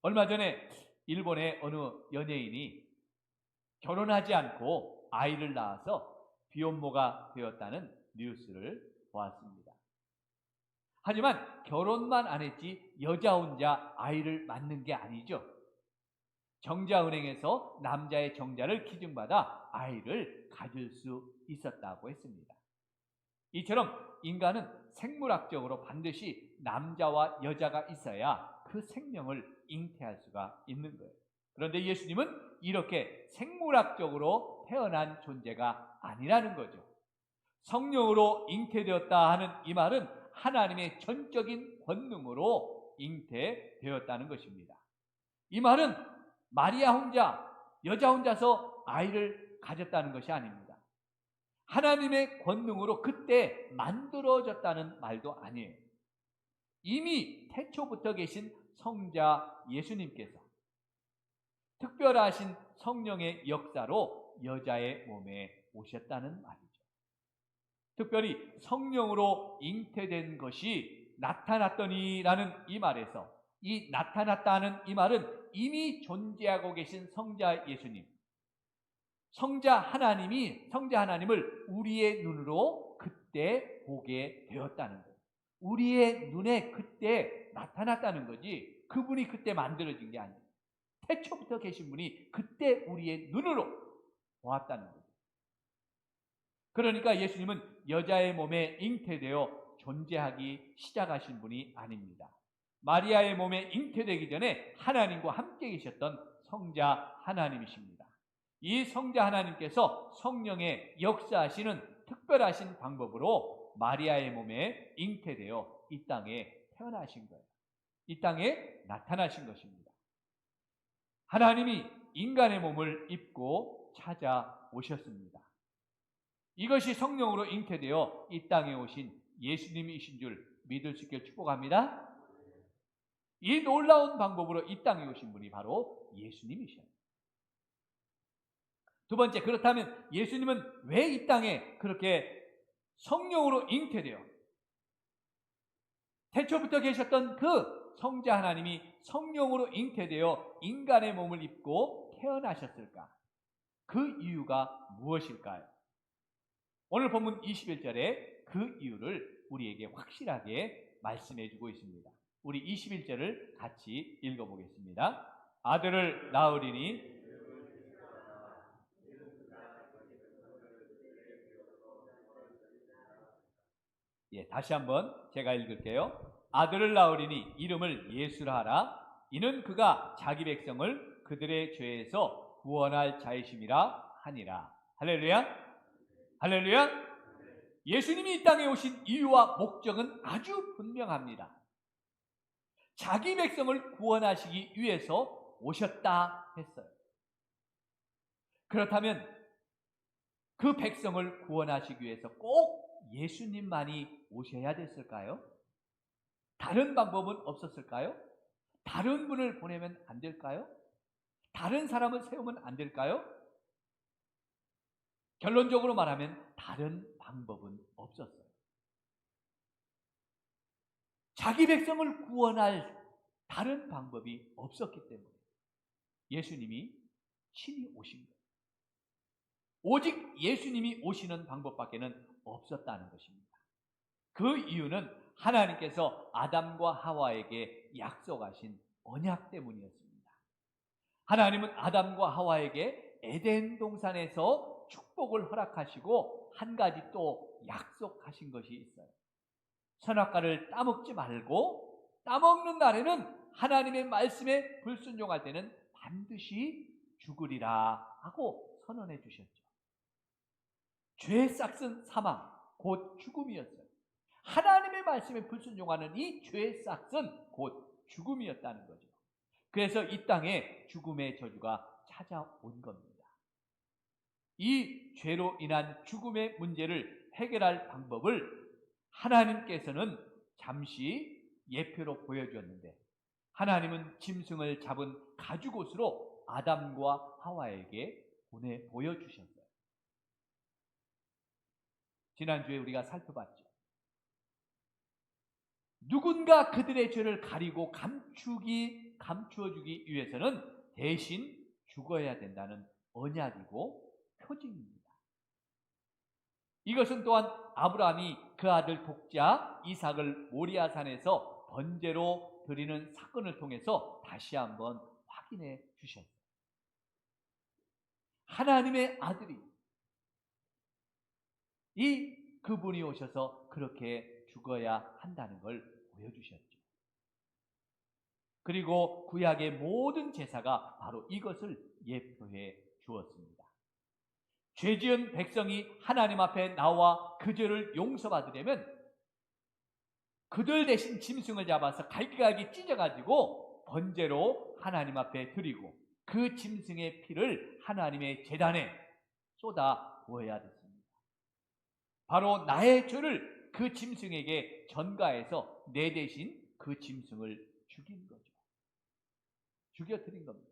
얼마 전에 일본의 어느 연예인이 결혼하지 않고 아이를 낳아서 비혼모가 되었다는 뉴스를 보았습니다. 하지만 결혼만 안 했지 여자 혼자 아이를 낳는 게 아니죠. 정자은행에서 남자의 정자를 기증받아 아이를 가질 수 있었다고 했습니다. 이처럼 인간은 생물학적으로 반드시 남자와 여자가 있어야 그 생명을 잉태할 수가 있는 거예요. 그런데 예수님은 이렇게 생물학적으로 태어난 존재가 아니라는 거죠. 성령으로 잉태되었다 하는 이 말은 하나님의 전적인 권능으로 잉태되었다는 것입니다. 이 말은 마리아 혼자, 여자 혼자서 아이를 가졌다는 것이 아닙니다. 하나님의 권능으로 그때 만들어졌다는 말도 아니에요. 이미 태초부터 계신 성자 예수님께서 특별하신 성령의 역사로 여자의 몸에 오셨다는 말이죠. 특별히 성령으로 잉태된 것이 나타났더니라는 이 말에서 이 나타났다는 이 말은 이미 존재하고 계신 성자 예수님, 성자 하나님을 우리의 눈으로 그때 보게 되었다는 거예요. 우리의 눈에 그때 나타났다는 거지 그분이 그때 만들어진 게 아니에요. 태초부터 계신 분이 그때 우리의 눈으로 보았다는 거예요. 그러니까 예수님은 여자의 몸에 잉태되어 존재하기 시작하신 분이 아닙니다. 마리아의 몸에 잉태되기 전에 하나님과 함께 계셨던 성자 하나님이십니다. 이 성자 하나님께서 성령의 역사하시는 특별하신 방법으로 마리아의 몸에 잉태되어 이 땅에 태어나신 거예요. 이 땅에 나타나신 것입니다. 하나님이 인간의 몸을 입고 찾아오셨습니다. 이것이 성령으로 잉태되어 이 땅에 오신 예수님이신 줄 믿을 수 있게 축복합니다. 이 놀라운 방법으로 이 땅에 오신 분이 바로 예수님이셔요. 두 번째, 그렇다면 예수님은 왜 이 땅에 그렇게 성령으로 잉태되어 태초부터 계셨던 그 성자 하나님이 성령으로 잉태되어 인간의 몸을 입고 태어나셨을까? 그 이유가 무엇일까요? 오늘 본문 21절에 그 이유를 우리에게 확실하게 말씀해 주고 있습니다. 우리 21절을 같이 읽어보겠습니다. 아들을 낳으리니 다시 한번 제가 읽을게요. 아들을 낳으리니 이름을 예수라 하라. 이는 그가 자기 백성을 그들의 죄에서 구원할 자이심이라 하니라. 할렐루야. 할렐루야. 예수님이 이 땅에 오신 이유와 목적은 아주 분명합니다. 자기 백성을 구원하시기 위해서 오셨다 했어요. 그렇다면 그 백성을 구원하시기 위해서 꼭 예수님만이 오셔야 됐을까요? 다른 방법은 없었을까요? 다른 분을 보내면 안 될까요? 다른 사람을 세우면 안 될까요? 결론적으로 말하면 다른 방법은 없었어요. 자기 백성을 구원할 다른 방법이 없었기 때문에 예수님이 친히 오신 거예요. 오직 예수님이 오시는 방법밖에는 없었다는 것입니다. 그 이유는 하나님께서 아담과 하와에게 약속하신 언약 때문이었습니다. 하나님은 아담과 하와에게 에덴 동산에서 축복을 허락하시고 한 가지 또 약속하신 것이 있어요. 선악과를 따먹지 말고 따먹는 날에는 하나님의 말씀에 불순종할 때는 반드시 죽으리라 하고 선언해 주셨죠. 죄의 싹은 사망, 곧 죽음이었어요. 하나님의 말씀에 불순종하는 이 죄의 싹은 곧 죽음이었다는 거죠. 그래서 이 땅에 죽음의 저주가 찾아온 겁니다. 이 죄로 인한 죽음의 문제를 해결할 방법을 하나님께서는 잠시 예표로 보여주었는데 하나님은 짐승을 잡은 가죽옷으로 아담과 하와에게 보여주셨어요. 지난주에 우리가 살펴봤죠. 누군가 그들의 죄를 가리고 감추어주기 위해서는 대신 죽어야 된다는 언약이고 표징입니다. 이것은 또한 아브라함이 그 아들 독자 이삭을 모리아산에서 번제로 드리는 사건을 통해서 다시 한번 확인해 주셨어요. 하나님의 아들이 그분이 오셔서 그렇게 죽어야 한다는 걸 보여주셨죠. 그리고 구약의 모든 제사가 바로 이것을 예표해 주었습니다. 죄지은 백성이 하나님 앞에 나와 그 죄를 용서받으려면 그들 대신 짐승을 잡아서 갈기갈기 찢어가지고 번제로 하나님 앞에 드리고 그 짐승의 피를 하나님의 제단에 쏟아 부어야 됐습니다. 바로 나의 죄를 그 짐승에게 전가해서 내 대신 그 짐승을 죽인 거죠. 죽여드린 겁니다.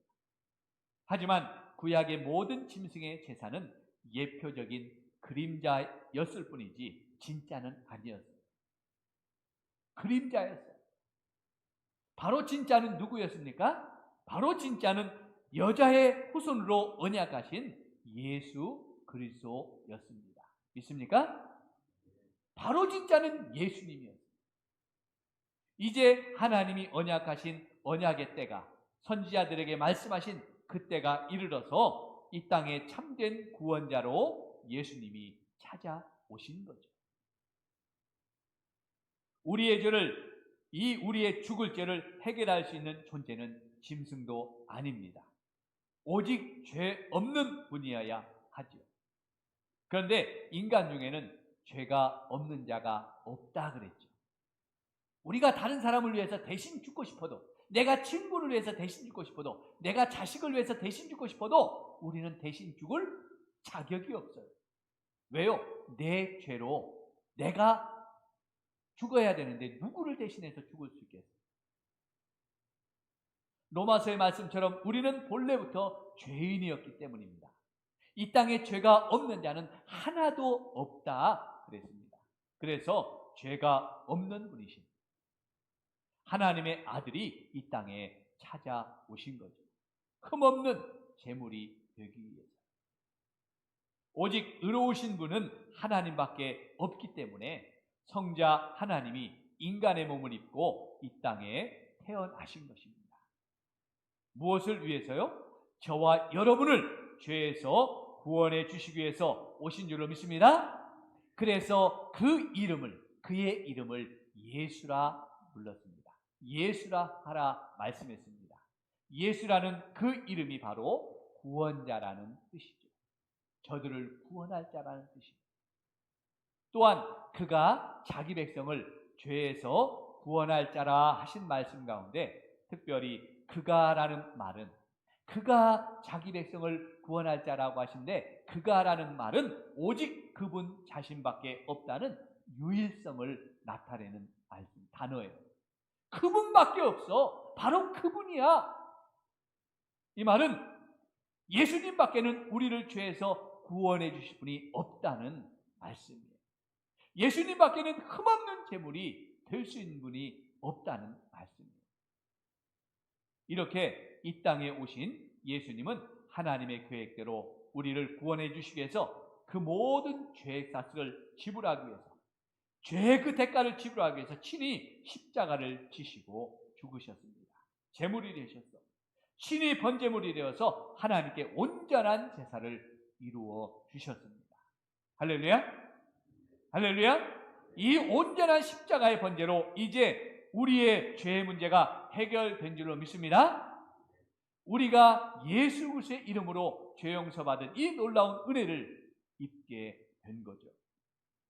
하지만 구약의 모든 짐승의 제사는 예표적인 그림자였을 뿐이지 진짜는 아니었어요. 그림자였어요. 바로 진짜는 누구였습니까? 바로 진짜는 여자의 후손으로 언약하신 예수 그리스도였습니다. 믿습니까? 바로 진짜는 예수님이었어요. 이제 하나님이 언약하신 언약의 때가, 선지자들에게 말씀하신 그 때가 이르러서 이 땅에 참된 구원자로 예수님이 찾아오신 거죠. 우리의 죄를, 우리의 죽을 죄를 해결할 수 있는 존재는 짐승도 아닙니다. 오직 죄 없는 분이어야 하지요. 그런데 인간 중에는 죄가 없는 자가 없다 그랬죠. 우리가 다른 사람을 위해서 대신 죽고 싶어도, 내가 친구를 위해서 대신 죽고 싶어도, 내가 자식을 위해서 대신 죽고 싶어도 우리는 대신 죽을 자격이 없어요. 왜요? 내 죄로 내가 죽어야 되는데 누구를 대신해서 죽을 수 있겠어요? 로마서의 말씀처럼 우리는 본래부터 죄인이었기 때문입니다. 이 땅에 죄가 없는 자는 하나도 없다 그랬습니다. 그래서 죄가 없는 분이십니다. 하나님의 아들이 이 땅에 찾아오신 거죠. 흠없는 제물이 되기 위해서. 오직 의로우신 분은 하나님밖에 없기 때문에 성자 하나님이 인간의 몸을 입고 이 땅에 태어나신 것입니다. 무엇을 위해서요? 저와 여러분을 죄에서 구원해 주시기 위해서 오신 줄로 믿습니다. 그래서 그의 이름을 예수라 불렀습니다. 예수라 하라 말씀했습니다. 예수라는 그 이름이 바로 구원자라는 뜻이죠. 저들을 구원할 자라는 뜻입니다. 또한 그가 자기 백성을 죄에서 구원할 자라 하신 말씀 가운데 특별히 그가라는 말은, 그가 자기 백성을 구원할 자라고 하신데 그가라는 말은 오직 그분 자신밖에 없다는 유일성을 나타내는 단어예요. 그분밖에 없어. 바로 그분이야. 이 말은 예수님밖에는 우리를 죄에서 구원해 주실 분이 없다는 말씀이에요. 예수님밖에는 흠없는 제물이 될 수 있는 분이 없다는 말씀이에요. 이렇게 이 땅에 오신 예수님은 하나님의 계획대로 우리를 구원해 주시기 위해서 그 모든 죄의 값을 지불하기 위해서, 죄의 그 대가를 지불하기 위해서 친히 십자가를 지시고 죽으셨습니다. 제물이 되셨어. 친히 번제물이 되어서 하나님께 온전한 제사를 이루어 주셨습니다. 할렐루야! 할렐루야! 이 온전한 십자가의 번제로 이제 우리의 죄의 문제가 해결된 줄로 믿습니다. 우리가 예수 그리스도의 이름으로 죄 용서받은 이 놀라운 은혜를 입게 된 거죠.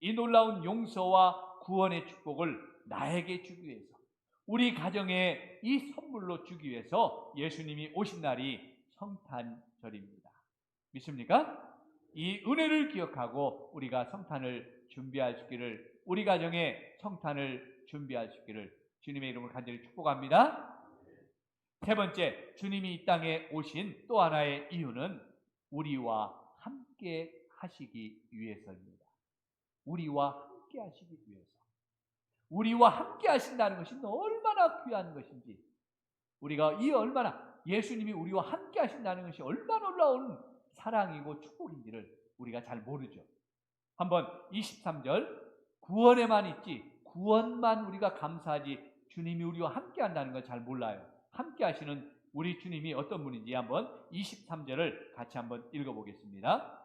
이 놀라운 용서와 구원의 축복을 나에게 주기 위해서, 우리 가정에 이 선물로 주기 위해서 예수님이 오신 날이 성탄절입니다. 믿습니까? 이 은혜를 기억하고 우리가 성탄을 준비할 수 있기를, 우리 가정에 성탄을 준비할 수 있기를 주님의 이름으로 간절히 축복합니다. 세 번째, 주님이 이 땅에 오신 또 하나의 이유는 우리와 함께 하시기 위해서입니다. 우리와 함께 하시기 위해서. 우리와 함께 하신다는 것이 얼마나 귀한 것인지, 우리가 예수님이 우리와 함께 하신다는 것이 얼마나 놀라운 사랑이고 축복인지를 우리가 잘 모르죠. 한번 23절, 구원에만 있지 구원만 우리가 감사하지 주님이 우리와 함께 한다는 걸 잘 몰라요. 함께 하시는 우리 주님이 어떤 분인지 한번 23절을 같이 한번 읽어보겠습니다.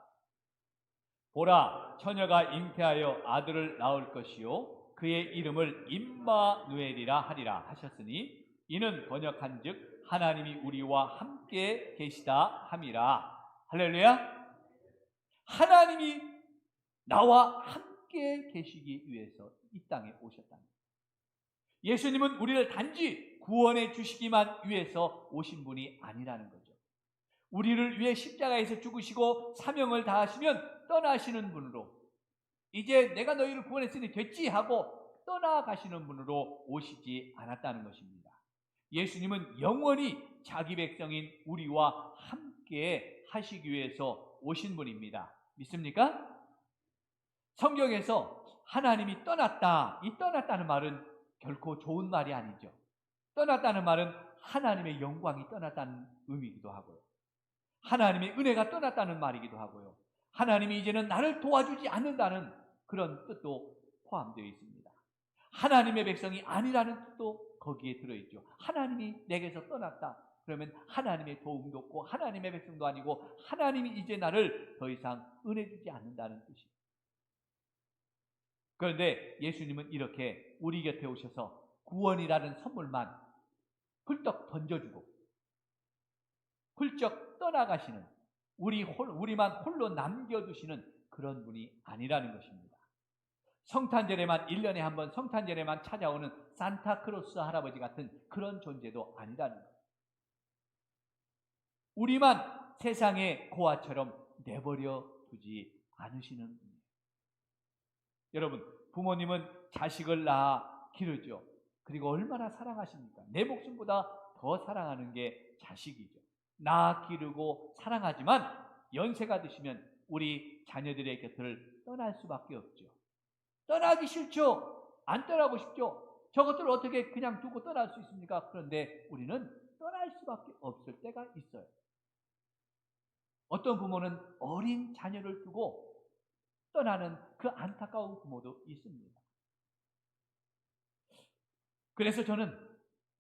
보라, 처녀가 잉태하여 아들을 낳을 것이요 그의 이름을 임마누엘이라 하리라 하셨으니 이는 번역한즉 하나님이 우리와 함께 계시다 함이라. 할렐루야. 하나님이 나와 함께 계시기 위해서 이 땅에 오셨다. 예수님은 우리를 단지 구원해 주시기만 위해서 오신 분이 아니라는 거죠. 우리를 위해 십자가에서 죽으시고 사명을 다하시면 떠나시는 분으로, 이제 내가 너희를 구원했으니 됐지 하고 떠나가시는 분으로 오시지 않았다는 것입니다. 예수님은 영원히 자기 백성인 우리와 함께 하시기 위해서 오신 분입니다. 믿습니까? 성경에서 하나님이 떠났다, 이 떠났다는 말은 결코 좋은 말이 아니죠. 떠났다는 말은 하나님의 영광이 떠났다는 의미이기도 하고요, 하나님의 은혜가 떠났다는 말이기도 하고요, 하나님이 이제는 나를 도와주지 않는다는 그런 뜻도 포함되어 있습니다. 하나님의 백성이 아니라는 뜻도 거기에 들어있죠. 하나님이 내게서 떠났다 그러면 하나님의 도움도 없고 하나님의 백성도 아니고 하나님이 이제 나를 더 이상 은혜 주지 않는다는 뜻입니다. 그런데 예수님은 이렇게 우리 곁에 오셔서 구원이라는 선물만 훌떡 던져주고 훌쩍 떠나가시는, 우리만 홀로 남겨두시는 그런 분이 아니라는 것입니다. 성탄절에만 1년에 한 번 성탄절에만 찾아오는 산타크로스 할아버지 같은 그런 존재도 아니라는 거예요. 우리만 세상의 고아처럼 내버려 두지 않으시는 분이에요. 여러분, 부모님은 자식을 낳아 기르죠. 그리고 얼마나 사랑하십니까? 내 목숨보다 더 사랑하는 게 자식이죠. 낳아 기르고 사랑하지만 연세가 드시면 우리 자녀들의 곁을 떠날 수밖에 없죠. 떠나기 싫죠. 안 떠나고 싶죠. 저것들을 어떻게 그냥 두고 떠날 수 있습니까? 그런데 우리는 떠날 수밖에 없을 때가 있어요. 어떤 부모는 어린 자녀를 두고 떠나는 그 안타까운 부모도 있습니다. 그래서 저는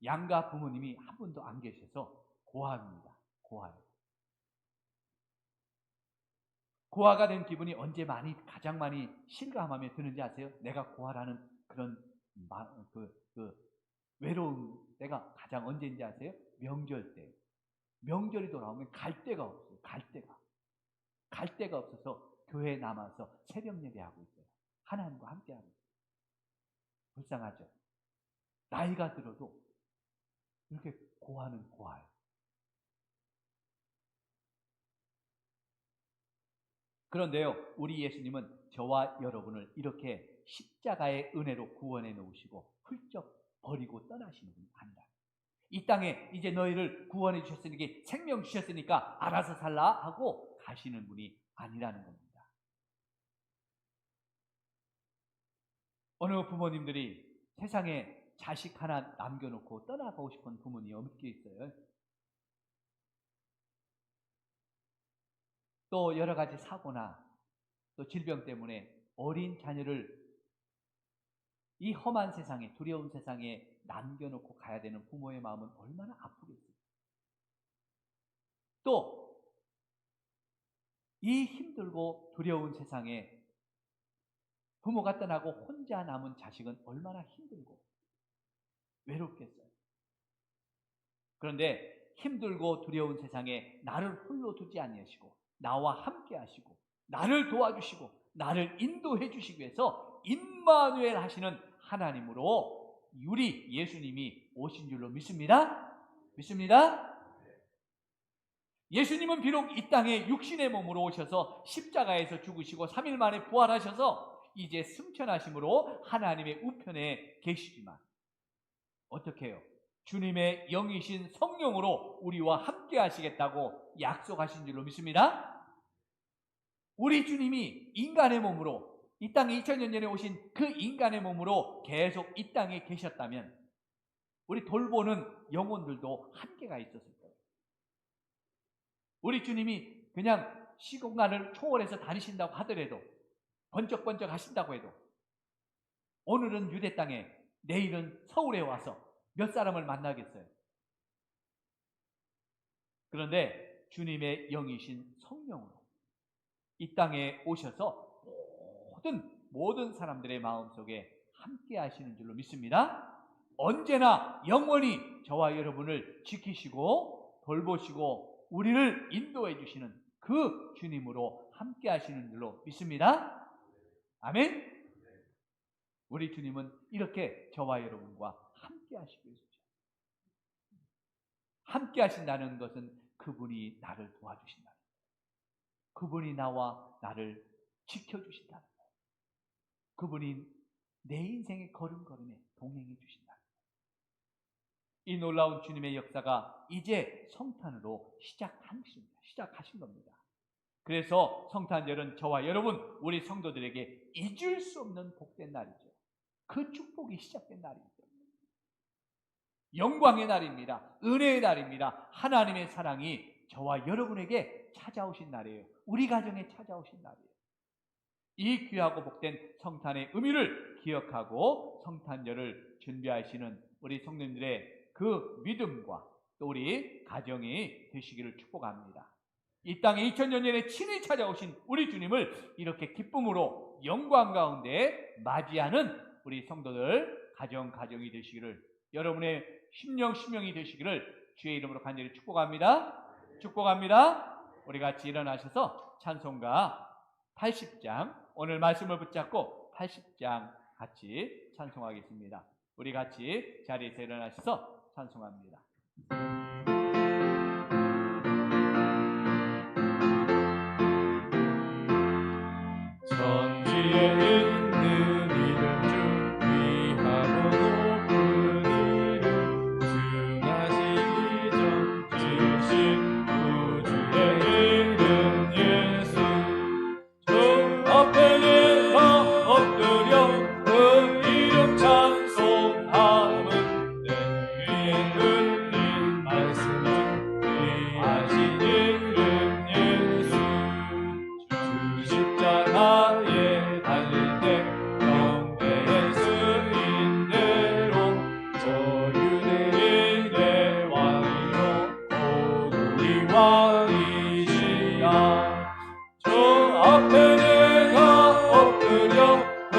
양가 부모님이 한 분도 안 계셔서 고아입니다. 고아요. 고아가 된 기분이 언제 가장 많이 실감하며 드는지 아세요? 내가 고아라는 그런 외로운 때가 가장 언제인지 아세요? 명절 때. 명절이 돌아오면 갈 데가 없어요. 갈 데가 없어서 교회에 남아서 새벽 예배하고 있어요. 하나님과 함께하고 있어요. 불쌍하죠? 나이가 들어도 이렇게 고아는 고아예요. 그런데요, 우리 예수님은 저와 여러분을 이렇게 십자가의 은혜로 구원해 놓으시고 훌쩍 버리고 떠나시는 분이 아니라, 이 땅에 이제 너희를 구원해 주셨으니까, 생명 주셨으니까 알아서 살라 하고 가시는 분이 아니라는 겁니다. 어느 부모님들이 세상에 자식 하나 남겨놓고 떠나가고 싶은 부모님이 어떻게 있어요? 또 여러 가지 사고나 또 질병 때문에 어린 자녀를 이 험한 세상에, 두려운 세상에 남겨놓고 가야 되는 부모의 마음은 얼마나 아프겠어요. 또 이 힘들고 두려운 세상에 부모가 떠나고 혼자 남은 자식은 얼마나 힘들고 외롭겠어요. 그런데 힘들고 두려운 세상에 나를 홀로 두지 아니하시고 나와 함께 하시고 나를 도와주시고 나를 인도해 주시기 위해서 임마누엘 하시는 하나님으로 우리 예수님이 오신 줄로 믿습니다. 믿습니다. 예수님은 비록 이 땅에 육신의 몸으로 오셔서 십자가에서 죽으시고 3일 만에 부활하셔서 이제 승천하심으로 하나님의 우편에 계시지만 어떻게 해요? 주님의 영이신 성령으로 우리와 함께 하시겠다고 약속하신 줄로 믿습니다. 우리 주님이 인간의 몸으로 이 땅에 2000년 전에 오신 그 인간의 몸으로 계속 이 땅에 계셨다면 우리 돌보는 영혼들도 한계가 있었을 거예요. 우리 주님이 그냥 시공간을 초월해서 다니신다고 하더라도, 번쩍번쩍 하신다고 해도 오늘은 유대 땅에, 내일은 서울에 와서 몇 사람을 만나겠어요? 그런데 주님의 영이신 성령으로 이 땅에 오셔서 모든 사람들의 마음속에 함께 하시는 줄로 믿습니다. 언제나 영원히 저와 여러분을 지키시고 돌보시고 우리를 인도해 주시는 그 주님으로 함께 하시는 줄로 믿습니다. 아멘. 우리 주님은 이렇게 저와 여러분과 함께 하시고 있습니다. 함께 하신다는 것은 그분이 나를 도와주신다는 거예요. 그분이 나와 나를 지켜주신다는 거예요. 그분이 내 인생의 걸음걸음에 동행해 주신다는 거예요. 이 놀라운 주님의 역사가 이제 성탄으로 시작하신 겁니다. 그래서 성탄절은 저와 여러분, 우리 성도들에게 잊을 수 없는 복된 날이죠. 그 축복이 시작된 날이죠. 영광의 날입니다. 은혜의 날입니다. 하나님의 사랑이 저와 여러분에게 찾아오신 날이에요. 우리 가정에 찾아오신 날이에요. 이 귀하고 복된 성탄의 의미를 기억하고 성탄절을 준비하시는 우리 성도님들의 그 믿음과 또 우리 가정이 되시기를 축복합니다. 이 땅에 2000년 전에 친히 찾아오신 우리 주님을 이렇게 기쁨으로 영광 가운데 맞이하는 우리 성도들 가정이 되시기를, 여러분의 심령이 되시기를 주의 이름으로 간절히 축복합니다. 축복합니다. 우리 같이 일어나셔서 찬송가 80장, 오늘 말씀을 붙잡고 80장 같이 찬송하겠습니다. 우리 같이 자리에서 일어나셔서 찬송합니다. 천지에 있는 이름 중 귀하고 높은 이름 승하시기 전 지으신 구주의 이름 예수 주 앞에 내가 엎드려 그 이름 찬송함은 내 귀에 들린 말씀은 귀하신 이름 예수 주 십자가에 달릴 때 경배에 쓰인 대로 저 유대인의 왕이요 우리 왕이시라 저 앞에 내가 엎드려 그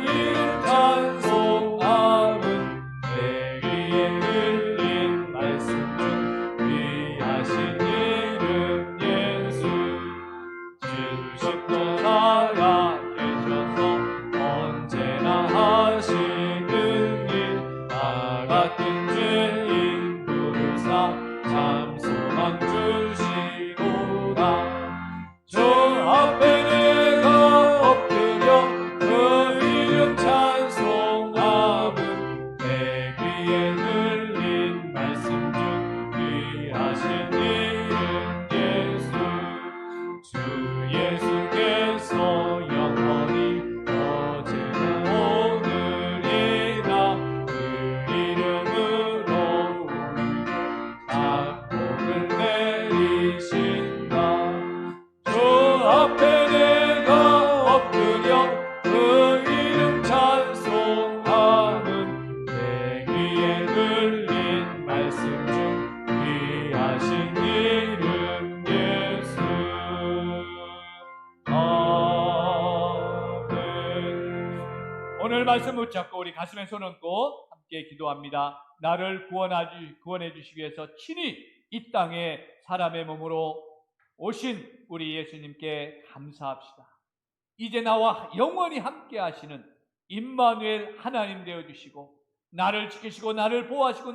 이름 찬송함은 내 귀에 들린 말씀 중 귀하신 이름 예수 지으신 살아 계셔서 언제나 하시는 일 나 같은 죄인 부르사 참 소망 주시도다 저 앞에 내가 엎드려 그 이름 찬송함은 내 귀에 들린 말씀 중 귀하신 이름 예수 주 예수께서 영원히 어제나 오늘이나 그 이름으로 우리 작복을 내리신다 주 앞에 내가 엎드려 그 이름 찬송함은 내 귀에 들린 말씀 중 귀하신 이름 예수 아멘. 오늘 말씀 붙잡고 우리 가슴에 손 얹고 함께 기도합니다. 나를 구원해 주시기 위해서 친히 이 땅에 사람의 몸으로 오신 우리 예수님께 감사합시다. 이제 나와 영원히 함께 하시는 임마누엘 하나님 되어 주시고 나를 지키시고 나를 보호하시고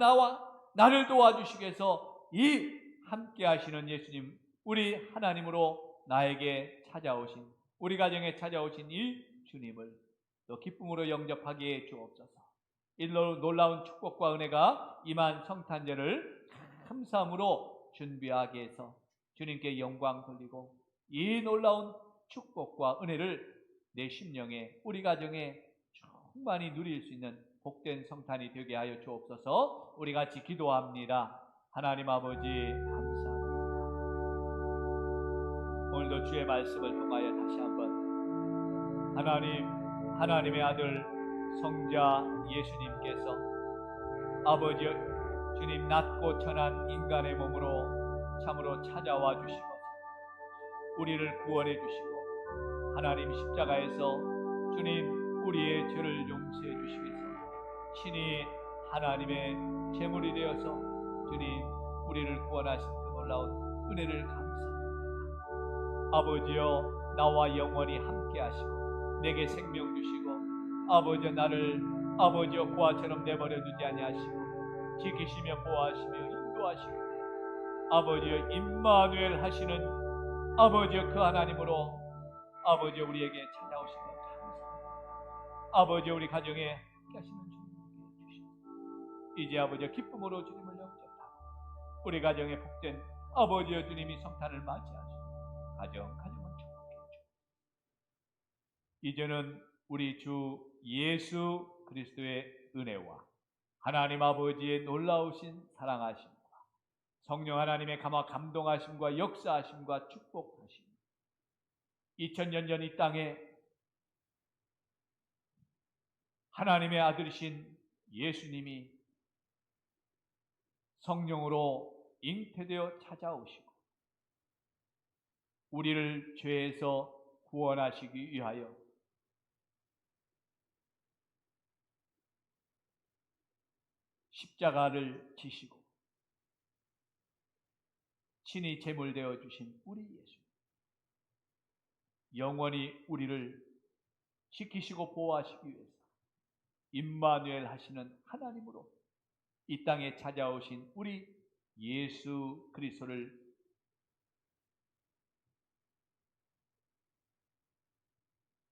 나를 도와주시기 위해서 이 함께 하시는 예수님, 우리 하나님으로 나에게 찾아오신, 우리 가정에 찾아오신 이 주님을 또 기쁨으로 영접하게 주옵소서. 이 놀라운 축복과 은혜가 임한 성탄절을 감사함으로 준비하게 해서 주님께 영광 돌리고 이 놀라운 축복과 은혜를 내 심령에, 우리 가정에 충만히 누릴 수 있는 복된 성탄이 되게 하여 주옵소서. 우리 같이 기도합니다. 하나님 아버지 감사합니다. 오늘도 주의 말씀을 통하여 다시 한번 하나님의 아들 성자 예수님께서 아버지 주님 낮고 천한 인간의 몸으로 참으로 찾아와 주시고 우리를 구원해 주시고 하나님 십자가에서 주님 우리의 죄를 용서해 주시기 위해서 친히 하나님의 제물이 되어서 주님 우리를 구원하신 그 놀라운 은혜를 감사합니다. 아버지여 나와 영원히 함께 하시고 내게 생명 주시고 아버지여 나를 아버지여 고아처럼 내버려 두지 아니하시고 지키시며 보호하시며 인도하시고 아버지여 임마누엘 하시는 아버지여 그 하나님으로 아버지여 우리에게 찾아오신 것 감사합니다. 아버지여 우리 가정에 함께 하시는 주님께 주시옵소서. 이제 아버지여 기쁨으로 주님을 영접하고 우리 가정에 복된 아버지여 주님이 성탄을 맞이하시고 가정을 축복해 주시옵소서. 이제는 우리 주 예수 그리스도의 은혜와 하나님 아버지의 놀라우신 사랑하심과 성령 하나님의 감동하심과 역사하심과 축복하심 2000년 전 이 땅에 하나님의 아들이신 예수님이 성령으로 잉태되어 찾아오시고 우리를 죄에서 구원하시기 위하여 십자가를 지시고 친히 제물되어 주신 우리 예수, 영원히 우리를 지키시고 보호하시기 위해서 임마누엘 하시는 하나님으로 이 땅에 찾아오신 우리 예수 그리스도를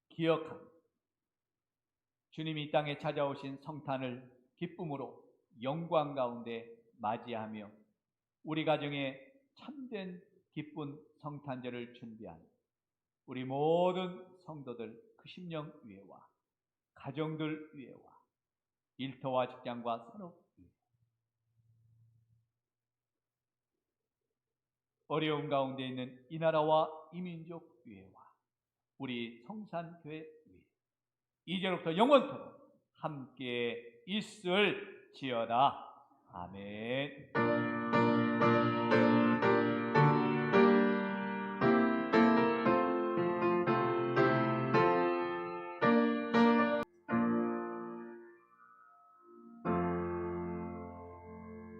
기억합니다. 주님이 이 땅에 찾아오신 성탄을 기쁨으로 영광 가운데 맞이하며 우리 가정에 참된 기쁜 성탄절을 준비하는 우리 모든 성도들 그 심령 위에와 가정들 위에와 일터와 직장과 산업 위에 어려움 가운데 있는 이 나라와 이 민족 위에와 우리 성산교회 위에 이제로부터 영원토록 함께 있을지어다. 아멘.